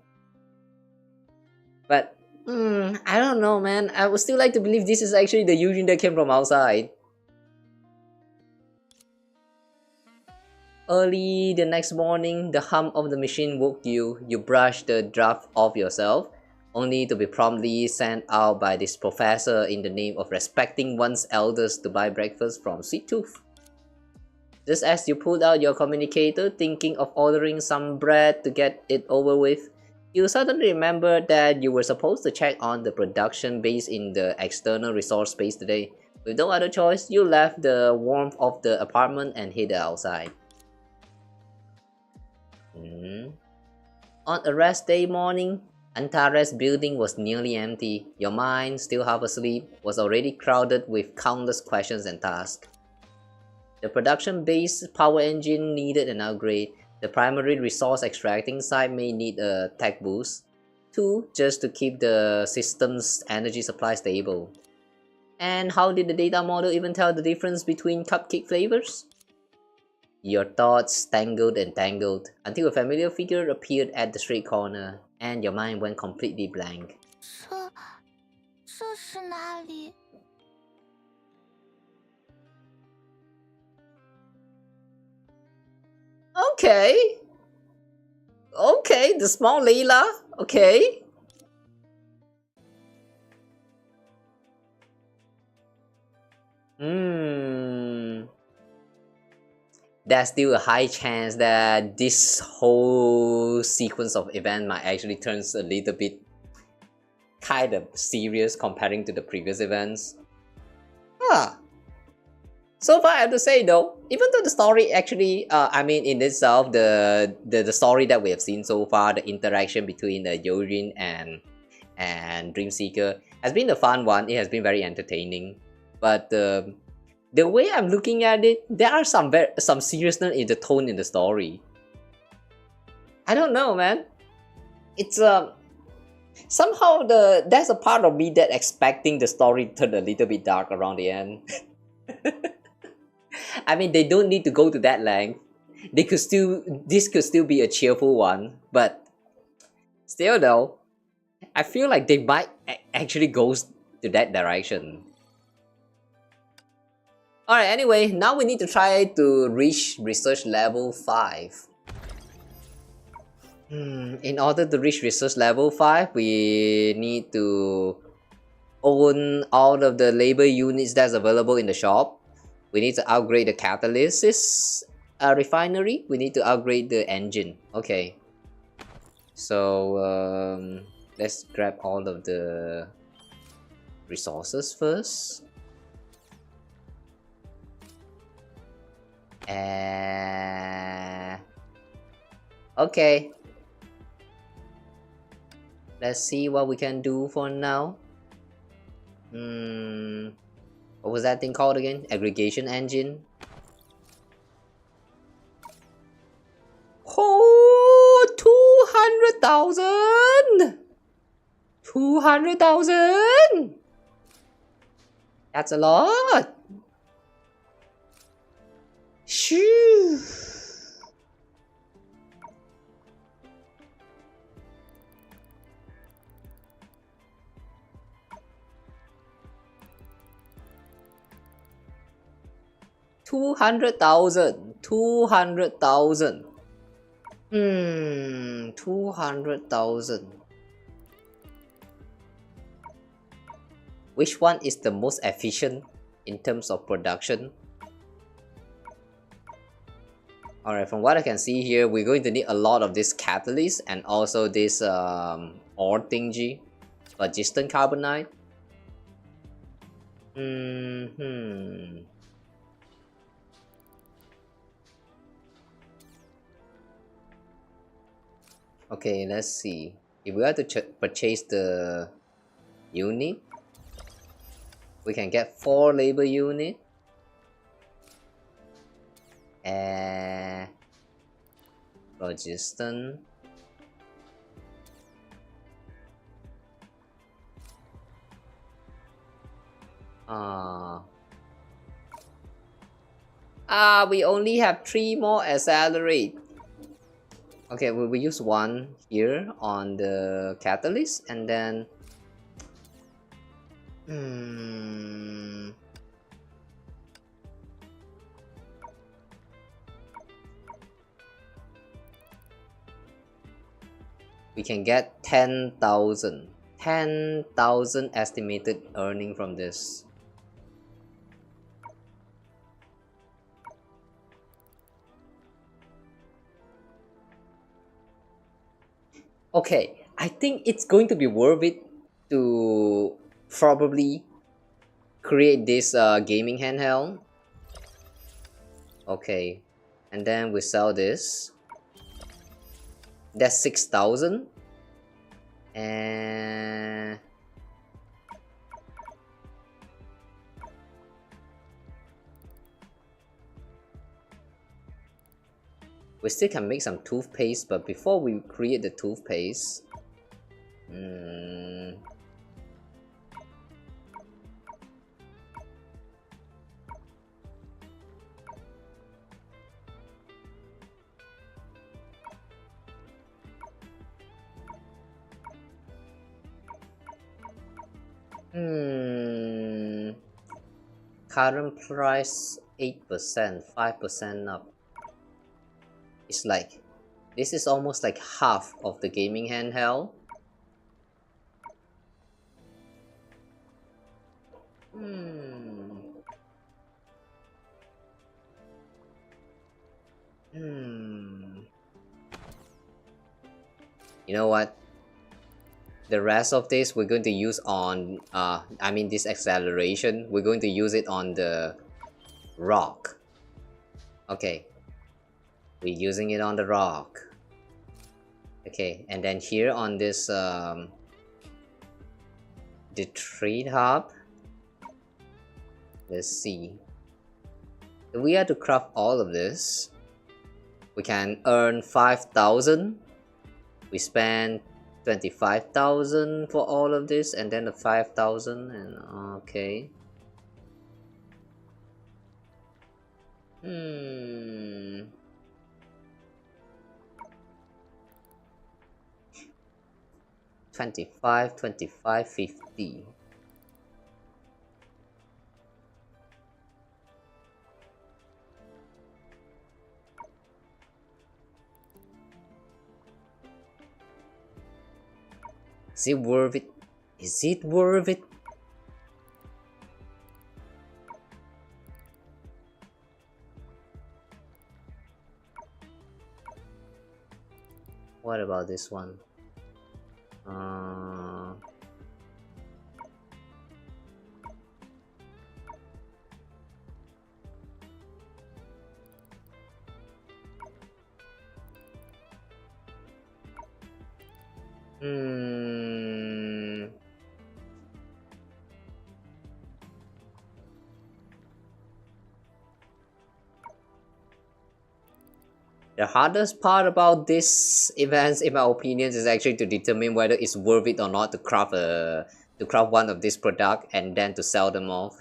But, I don't know, man. I would still like to believe this is actually the Youyun that came from outside. Early the next morning, the hum of the machine woke you. You brushed the draft off yourself. only to be promptly sent out by this professor in the name of respecting one's elders to buy breakfast from Sweet Tooth. Just as you pulled out your communicator thinking of ordering some bread to get it over with, you suddenly remember that you were supposed to check on the production base in the external resource space today. With no other choice, you left the warmth of the apartment and hid outside. On a rest day morning, Antares' building was nearly empty. Your mind, still half asleep, was already crowded with countless questions and tasks. The production-based power engine needed an upgrade. The primary resource extracting site may need a tech boost. 2. Just to keep the system's energy supply stable. And how did the data model even tell the difference between cupcake flavors? Your thoughts tangled and tangled until a familiar figure appeared at the street corner, and your mind went completely blank. 这是哪里？ Okay. Okay, the small Layla. Okay. There's still a high chance that this whole sequence of events might actually turns a little bit kind of serious comparing to the previous events. So far I have to say though, even though the story actually, I mean in itself, the story that we have seen so far, the interaction between Youyun and Dreamseeker has been a fun one. It has been very entertaining, but the way I'm looking at it, there are some seriousness in the tone in the story. I don't know, man. It's somehow there's a part of me that expecting the story to turn a little bit dark around the end. I mean, they don't need to go to that length. This could still be a cheerful one, but still though, I feel like they might actually go to that direction. Alright, anyway, now we need to try to reach research level 5. In order to reach research level 5, we need to own all of the labor units that's available in the shop. We need to upgrade the catalysis refinery. We need to upgrade the engine. Okay. So let's grab all of the resources first. Okay. Let's see what we can do for now. What was that thing called again? Aggregation engine. Oh, 200,000! 200,000! That's a lot! Shoo! $200,000. 200,000. Which one is the most efficient in terms of production? Alright, from what I can see here, we're going to need a lot of this catalyst and also this ore thingy, phlogiston carbonide. Okay, let's see. If we are to purchase the unit, we can get 4 labor unit. Phlogiston. We only have 3 more accelerate. Okay, we will use 1 here on the catalyst and then we can get 10,000. 10,000 estimated earning from this. Okay, I think it's going to be worth it to probably create this gaming handheld. Okay, and then we sell this. That's 6,000. And we still can make some toothpaste, but before we create the toothpaste, current price 8%, 5% up. It's like, this is almost like half of the gaming handheld. You know what? The rest of this we're going to use on, I mean this acceleration, we're going to use it on the rock. Okay. We're using it on the rock. Okay, and then here on this, the trade hub. Let's see. If we have to craft all of this, we can earn 5,000. We spend 25,000 for all of this, and then the 5,000, and okay. 25, 25, 50. Is it worth it? Is it worth it? What about this one? The hardest part about this events, in my opinion, is actually to determine whether it's worth it or not to craft one of this product and then to sell them off.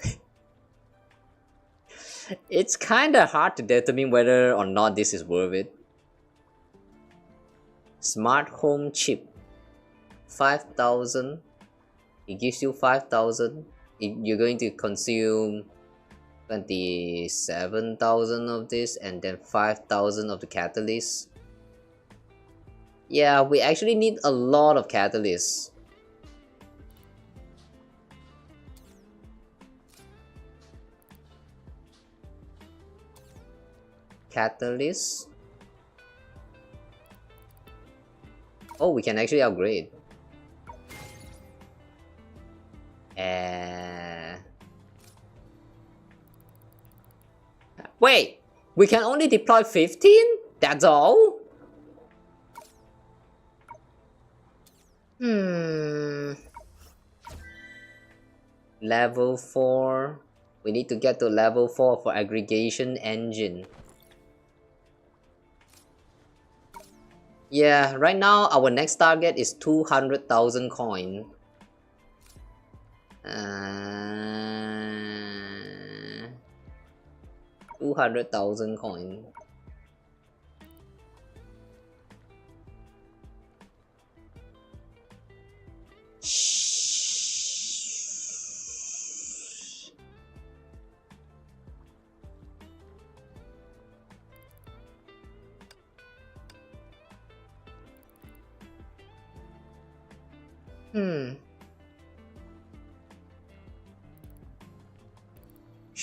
It's kinda hard to determine whether or not this is worth it. Smart home chip, 5,000. It gives you 5,000. You're going to consume 27,000 of this and then 5,000 of the catalyst. Yeah, we actually need a lot of catalysts. Catalyst. Oh, we can actually upgrade. Wait, we can only deploy 15? That's all? Level 4. We need to get to level 4 for aggregation engine. Yeah, right now our next target is 200,000 coin. 200,000 coin.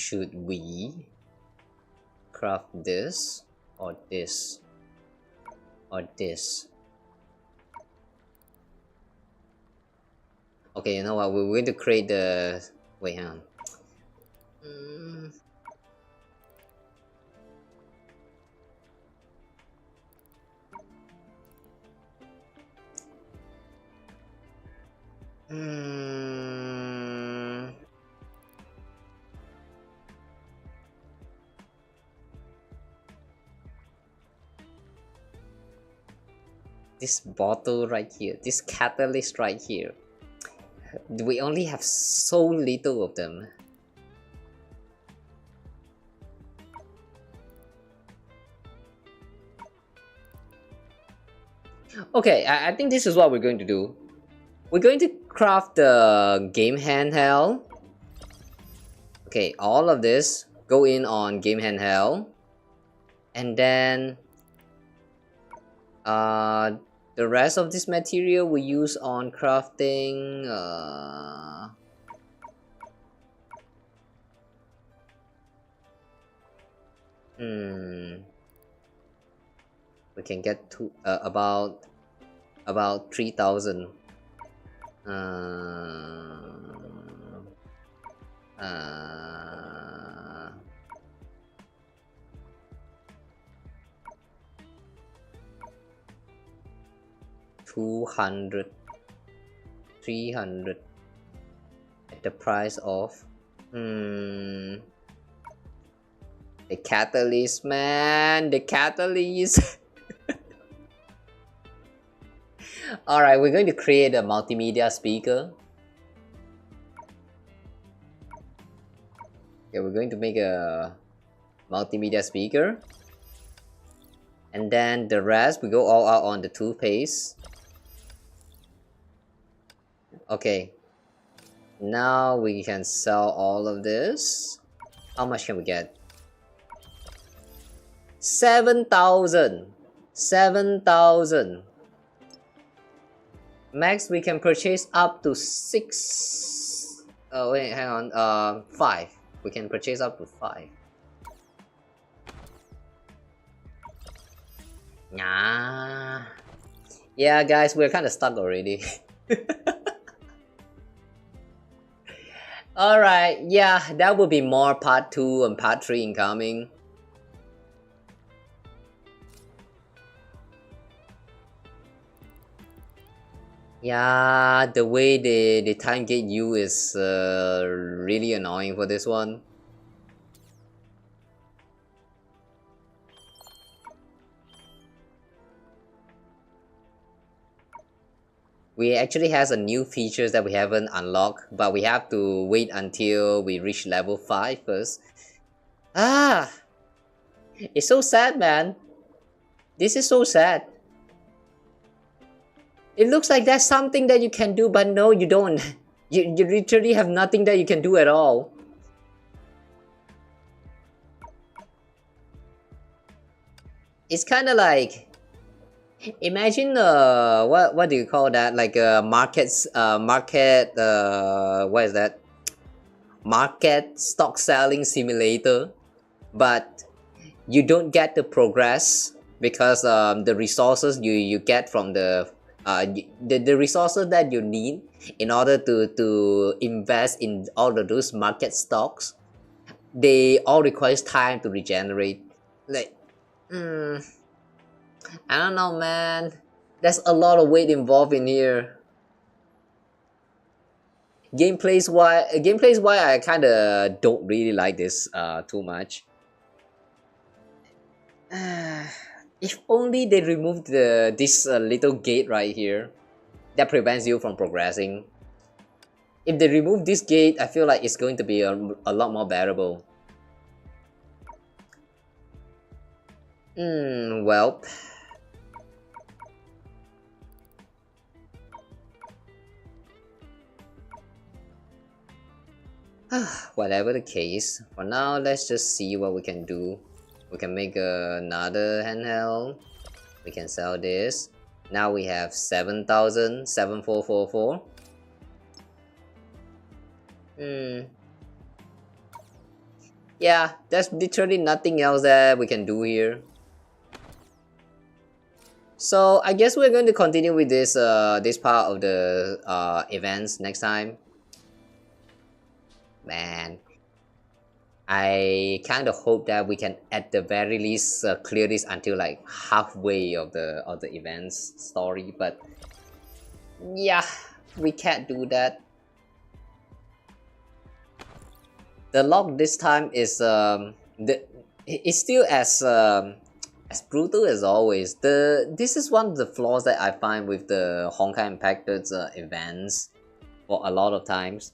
should we craft this or this or this? Okay, you know what? We're going to create the. Wait, hang on. This bottle right here, this catalyst right here. We only have so little of them. Okay, I think this is what we're going to do. We're going to craft the game handheld. Okay, all of this go in on game handheld. And then the rest of this material we use on crafting we can get to about 3,000 200 300 at the price of the catalyst, man, the catalyst. All right, we're going to create a multimedia speaker. Okay, we're going to make a multimedia speaker, and then the rest we go all out on the toothpaste. Okay, now we can sell all of this. How much can we get? 7,000. 7,000. Max, we can purchase up to 6. Oh wait, hang on. 5. We can purchase up to 5. Nah. Yeah, guys, we're kind of stuck already. Alright, yeah, that will be more part 2 and part 3 incoming. Yeah, the way they time gate you is really annoying for this one. We actually has a new features that we haven't unlocked, but we have to wait until we reach level 5 first. Ah! It's so sad, man. This is so sad. It looks like that's something that you can do, but no, you don't. You literally have nothing that you can do at all. It's kind of like, imagine what do you call that, like a what is that, market stock selling simulator, but you don't get the progress because the resources you get from the resources that you need in order to invest in all of those market stocks, they all requires time to regenerate. Like I don't know, man. There's a lot of weight involved in here. Gameplays why I kind of don't really like this too much. If only they removed this little gate right here that prevents you from progressing. If they remove this gate, I feel like it's going to be a lot more bearable. Well. Whatever the case, for now, let's just see what we can do. We can make another handheld. We can sell this. Now we have 7,000, 7,444. Yeah, there's literally nothing else that we can do here. So I guess we're going to continue with this part of the events next time. Man, I kind of hope that we can at the very least clear this until like halfway of the events story, but yeah, we can't do that. The log this time is it's still as brutal as always. This is one of the flaws that I find with the Honkai Impacted events for a lot of times.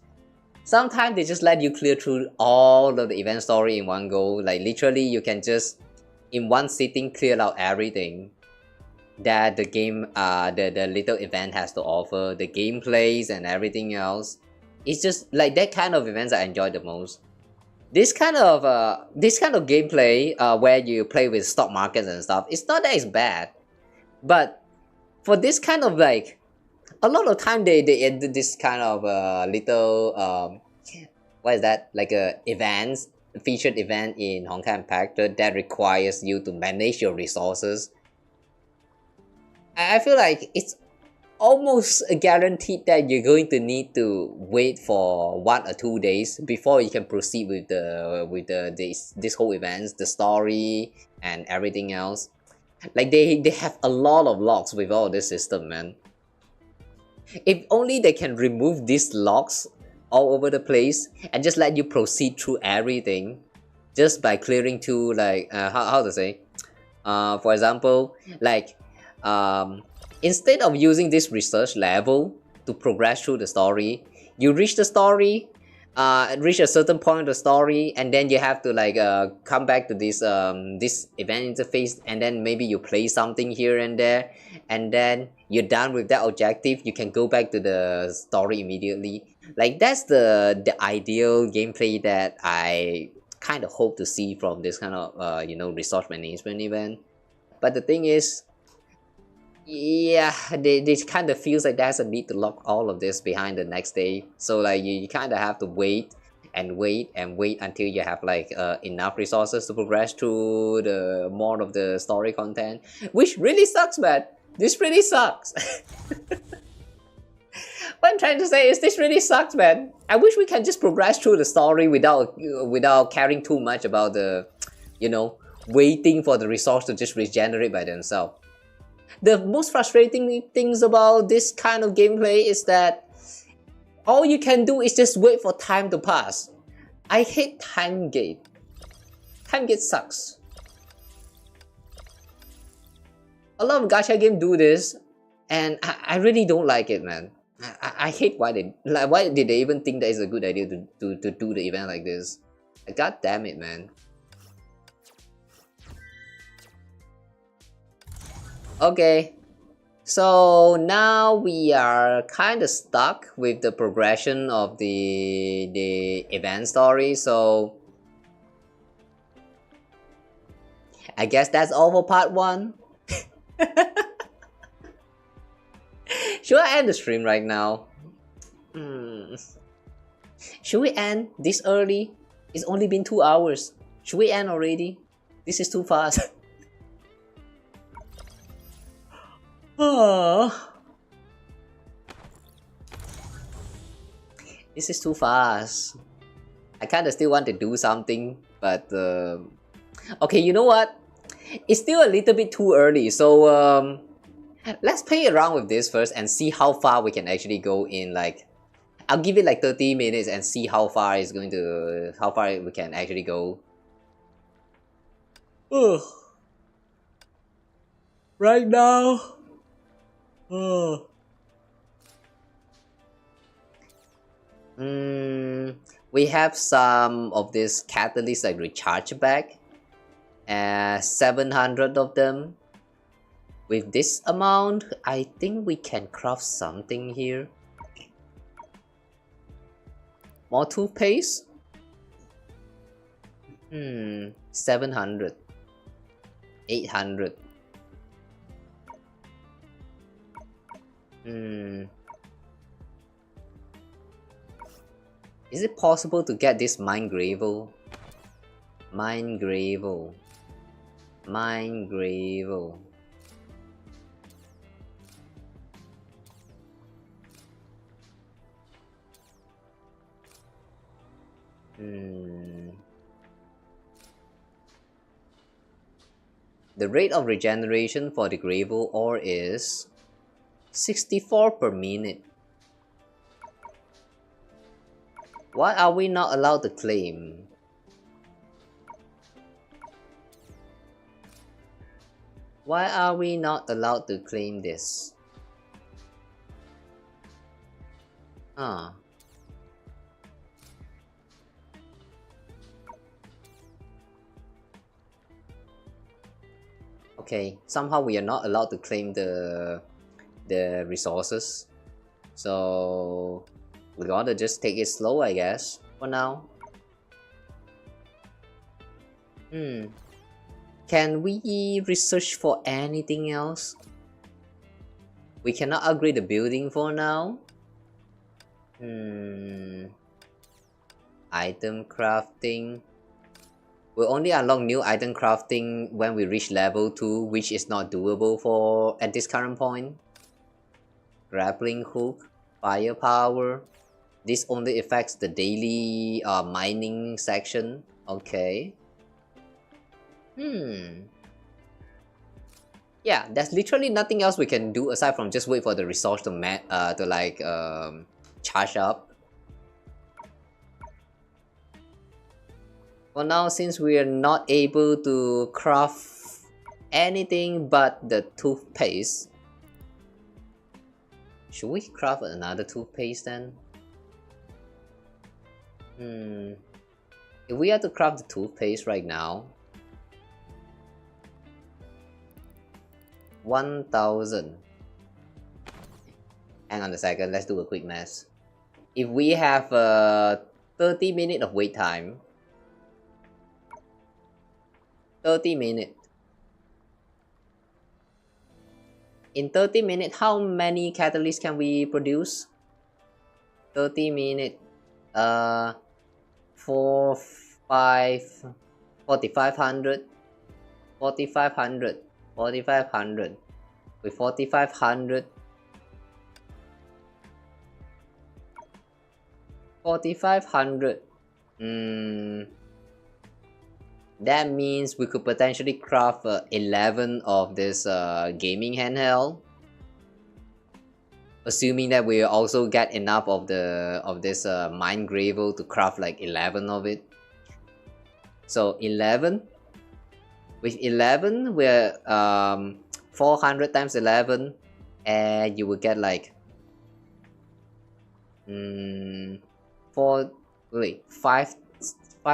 Sometimes they just let you clear through all of the event story in one go. Like literally you can just in one sitting clear out everything that the game the little event has to offer, the gameplays and everything else. It's just like that kind of events I enjoy the most. This kind of gameplay where you play with stock markets and stuff, it's not that it's bad, but for this kind of like a lot of time they added this kind of little what is that, like a events, featured event in Honkai Impacted that requires you to manage your resources. I feel like it's almost guaranteed that you're going to need to wait for 1 or 2 days before you can proceed with this whole events, the story and everything else. Like they have a lot of locks with all this system, man. If only they can remove these locks all over the place and just let you proceed through everything just by clearing to like how to say, for example, like instead of using this research level to progress through the story, you reach the story, reach a certain point of the story, and then you have to like come back to this this event interface, and then maybe you play something here and there, and then you're done with that objective. You can go back to the story immediately. Like that's the ideal gameplay that I kind of hope to see from this kind of you know, resource management event. But the thing is, yeah, they kind of feels like there's a need to lock all of this behind the next day. So like you kind of have to wait and wait and wait until you have like enough resources to progress through the more of the story content, which really sucks, man. This really sucks. What I'm trying to say is this really sucks, man. I wish we can just progress through the story without caring too much about the, you know, waiting for the resource to just regenerate by themselves. The most frustrating things about this kind of gameplay is that all you can do is just wait for time to pass. I hate time gate. Time gate sucks. A lot of gacha games do this, and I really don't like it, man. I hate why did they even think that it's a good idea to do the event like this. God damn it, man. Okay, so now we are kind of stuck with the progression of the event story, so I guess that's all for part 1. Should I end the stream right now? Should we end this early? It's only been 2 hours. Should we end already? This is too fast. This is too fast. I kind of still want to do something, but okay, you know what? It's still a little bit too early, so let's play around with this first and see how far we can actually go in. Like, I'll give it like 30 minutes and see how far we can actually go. Right now. We have some of this catalyst like recharge back, 700 of them. With this amount, I think we can craft something here. More toothpaste? 700. 800. Is it possible to get this mine gravel? Mine gravel. Mine gravel. The rate of regeneration for the gravel ore is 64 per minute. Why are we not allowed to claim? Why are we not allowed to claim this? Ah. Okay, somehow we are not allowed to claim the resources. So we gotta just take it slow, I guess, for now. Can we research for anything else? We cannot upgrade the building for now. Item crafting. We'll only unlock new item crafting when we reach level 2, which is not doable for at this current point. Grappling hook, firepower. This only affects the daily mining section. Okay. Yeah, there's literally nothing else we can do aside from just wait for the resource to charge up. For now, since we are not able to craft anything but the toothpaste, should we craft another toothpaste then? If we have to craft the toothpaste right now, 1000. Hang on a second, let's do a quick math. If we have 30 minutes of wait time, 30 minutes. In 30 minutes, how many catalysts can we produce? 30 minutes. 4500. 4500. With 4500. 4500. That means we could potentially craft 11 of this gaming handheld, assuming that we also get enough of this mine gravel to craft like 11 of it. So 11. With 11, we're 400 times 11, and you will get like 5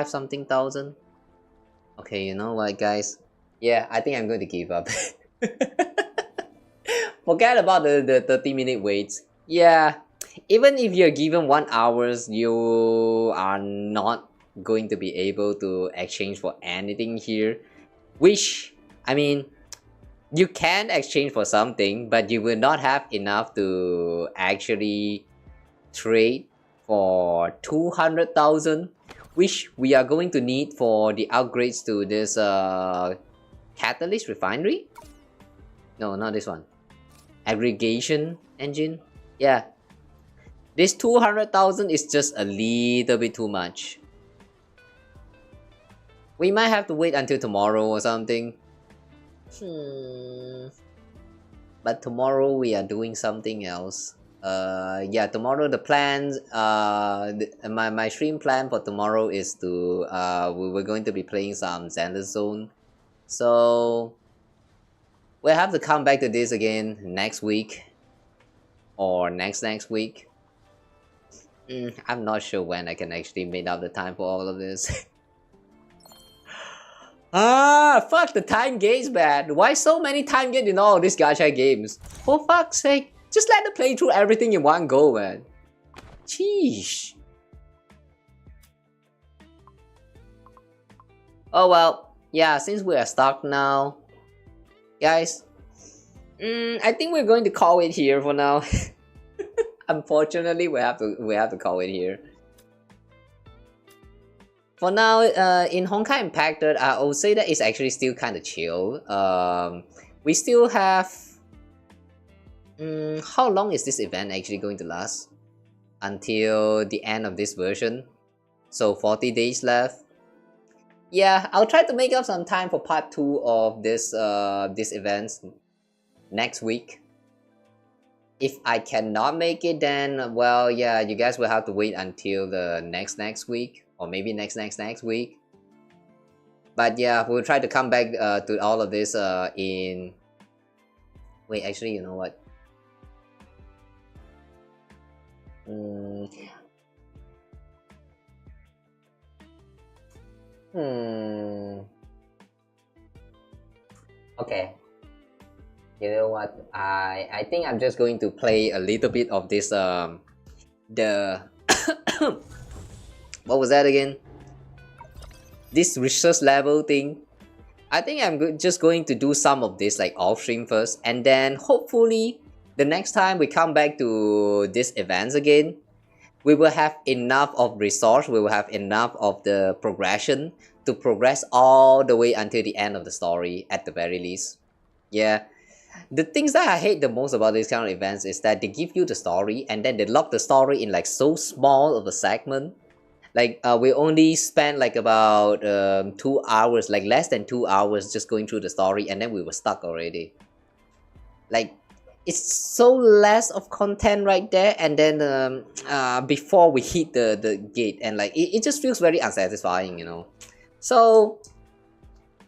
something thousand. Okay, you know what, guys? Yeah, I think I'm going to give up. Forget about the 30-minute waits. Yeah, even if you're given 1 hour, you are not going to be able to exchange for anything here. Which, I mean, you can exchange for something, but you will not have enough to actually trade for 200,000. Which we are going to need for the upgrades to this catalyst refinery. No, not this one. Aggregation engine. Yeah, this 200,000 is just a little bit too much. We might have to wait until tomorrow or something. But tomorrow we are doing something else. Yeah, tomorrow the plans, my stream plan for tomorrow is to we're going to be playing some Xander Zone, so we'll have to come back to this again next week or next week. I'm not sure when I can actually make up the time for all of this. Fuck, the time gates bad. Why so many time gates in all these gacha games? For fuck's sake. Just let them play through everything in one go, man. Sheesh. Oh well, yeah, since we are stuck now, guys, I think we're going to call it here for now. Unfortunately, we have to call it here. For now, in Honkai Impacted, I would say that it's actually still kind of chill. We still have. How long is this event actually going to last? Until the end of this version. So 40 days left. Yeah, I'll try to make up some time for part 2 of this events next week. If I cannot make it, then well, yeah, you guys will have to wait until the next week, or maybe next week. But yeah, we'll try to come back to all of this in. Wait, actually, you know what? Okay. You know what? I think I'm just going to play a little bit of this the what was that again? This research level thing. I think I'm just going to do some of this like off stream first, and then hopefully the next time we come back to these events again, we will have enough of resource, we will have enough of the progression to progress all the way until the end of the story at the very least. Yeah. The things that I hate the most about these kind of events is that they give you the story and then they lock the story in like so small of a segment. Like we only spent like about 2 hours, like less than 2 hours just going through the story, and then we were stuck already. Like it's so less of content right there, and then before we hit the gate, and like it just feels very unsatisfying, you know. So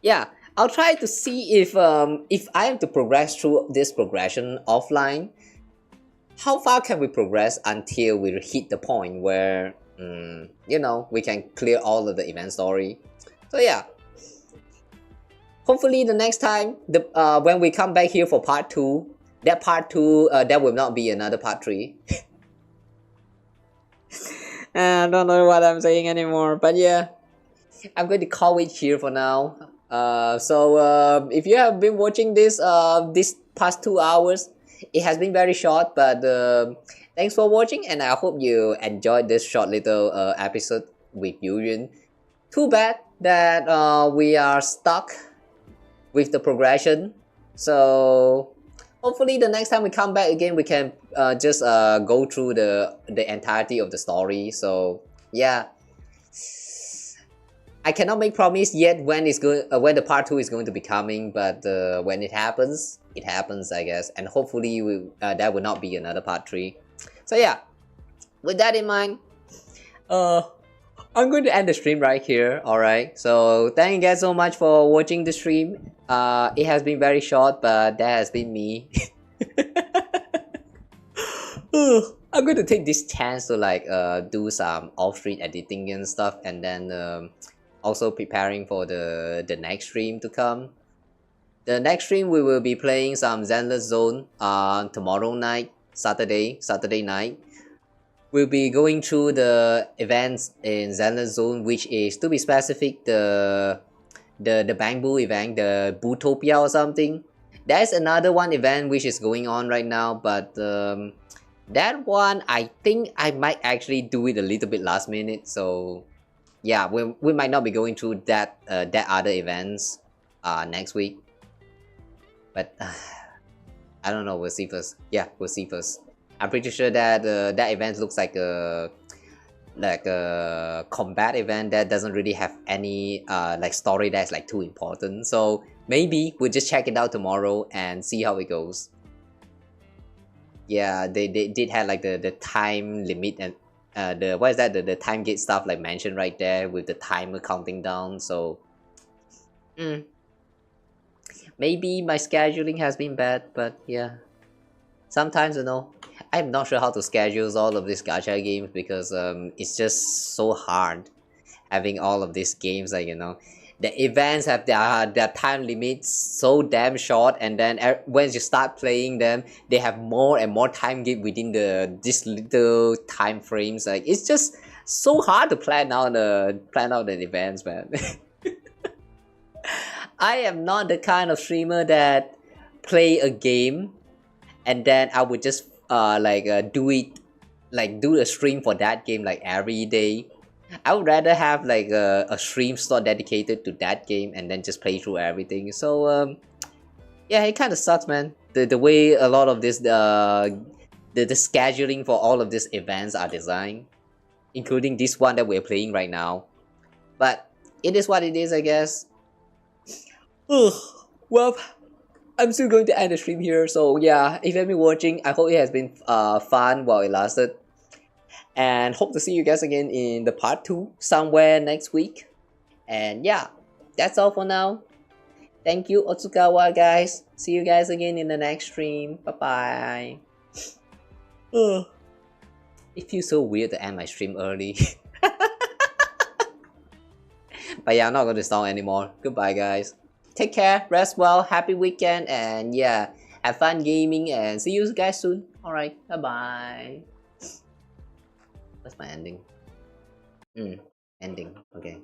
yeah, I'll try to see if I am to progress through this progression offline, how far can we progress until we hit the point where you know, we can clear all of the event story. So yeah, hopefully the next time when we come back here for part 2, that part 2 that will not be another part 3. I don't know what I'm saying anymore, but yeah, I'm going to call it here for now. So if you have been watching this this past 2 hours, it has been very short, but thanks for watching, and I hope you enjoyed this short little episode with Youyun. Too bad that we are stuck with the progression. So hopefully the next time we come back again, we can just go through the entirety of the story. So yeah, I cannot make promise yet when when the part 2 is going to be coming, but when it happens, I guess, and hopefully that will not be another part 3. So yeah, with that in mind, I'm going to end the stream right here. Alright, so thank you guys so much for watching the stream. It has been very short, but that has been me. I'm going to take this chance to like do some off-stream editing and stuff, and then also preparing for the next stream to come. The next stream we will be playing some Zenless Zone tomorrow night, Saturday night. We'll be going through the events in Zenless Zone, which is, to be specific, the Bamboo event, the Bootopia or something. There's another one event which is going on right now, but that one I think I might actually do it a little bit last minute. So yeah, we might not be going through that other events next week, but I don't know, we'll see first. Yeah, we'll see first. I'm pretty sure that that event looks like a combat event that doesn't really have any like story that's like too important. So maybe we'll just check it out tomorrow and see how it goes. Yeah, they did have like the time limit and the what is that, the time gate stuff like mentioned right there with the timer counting down. So maybe my scheduling has been bad, but yeah, sometimes, you know, I'm not sure how to schedule all of these gacha games, because it's just so hard having all of these games. Like, you know, the events have their time limits so damn short, and then when you start playing them, they have more and more time gap within this little time frames. Like, it's just so hard to plan out the events, man. I am not the kind of streamer that play a game and then I would just do a stream for that game like every day. I would rather have like a stream slot dedicated to that game and then just play through everything. So yeah, it kind of sucks, man. The way a lot of this the scheduling for all of these events are designed, including this one that we're playing right now. But it is what it is, I guess. Ugh. Well, I'm still going to end the stream here. So yeah, if you've been watching, I hope it has been fun while it lasted. And hope to see you guys again in the part 2 somewhere next week. And yeah, that's all for now. Thank you, Otsukawa guys. See you guys again in the next stream. Bye bye. It feels so weird to end my stream early. But yeah, I'm not going to stall anymore. Goodbye guys. Take care, rest well, happy weekend, and yeah, have fun gaming, and see you guys soon. Alright, bye bye. That's my ending. Ending. Okay.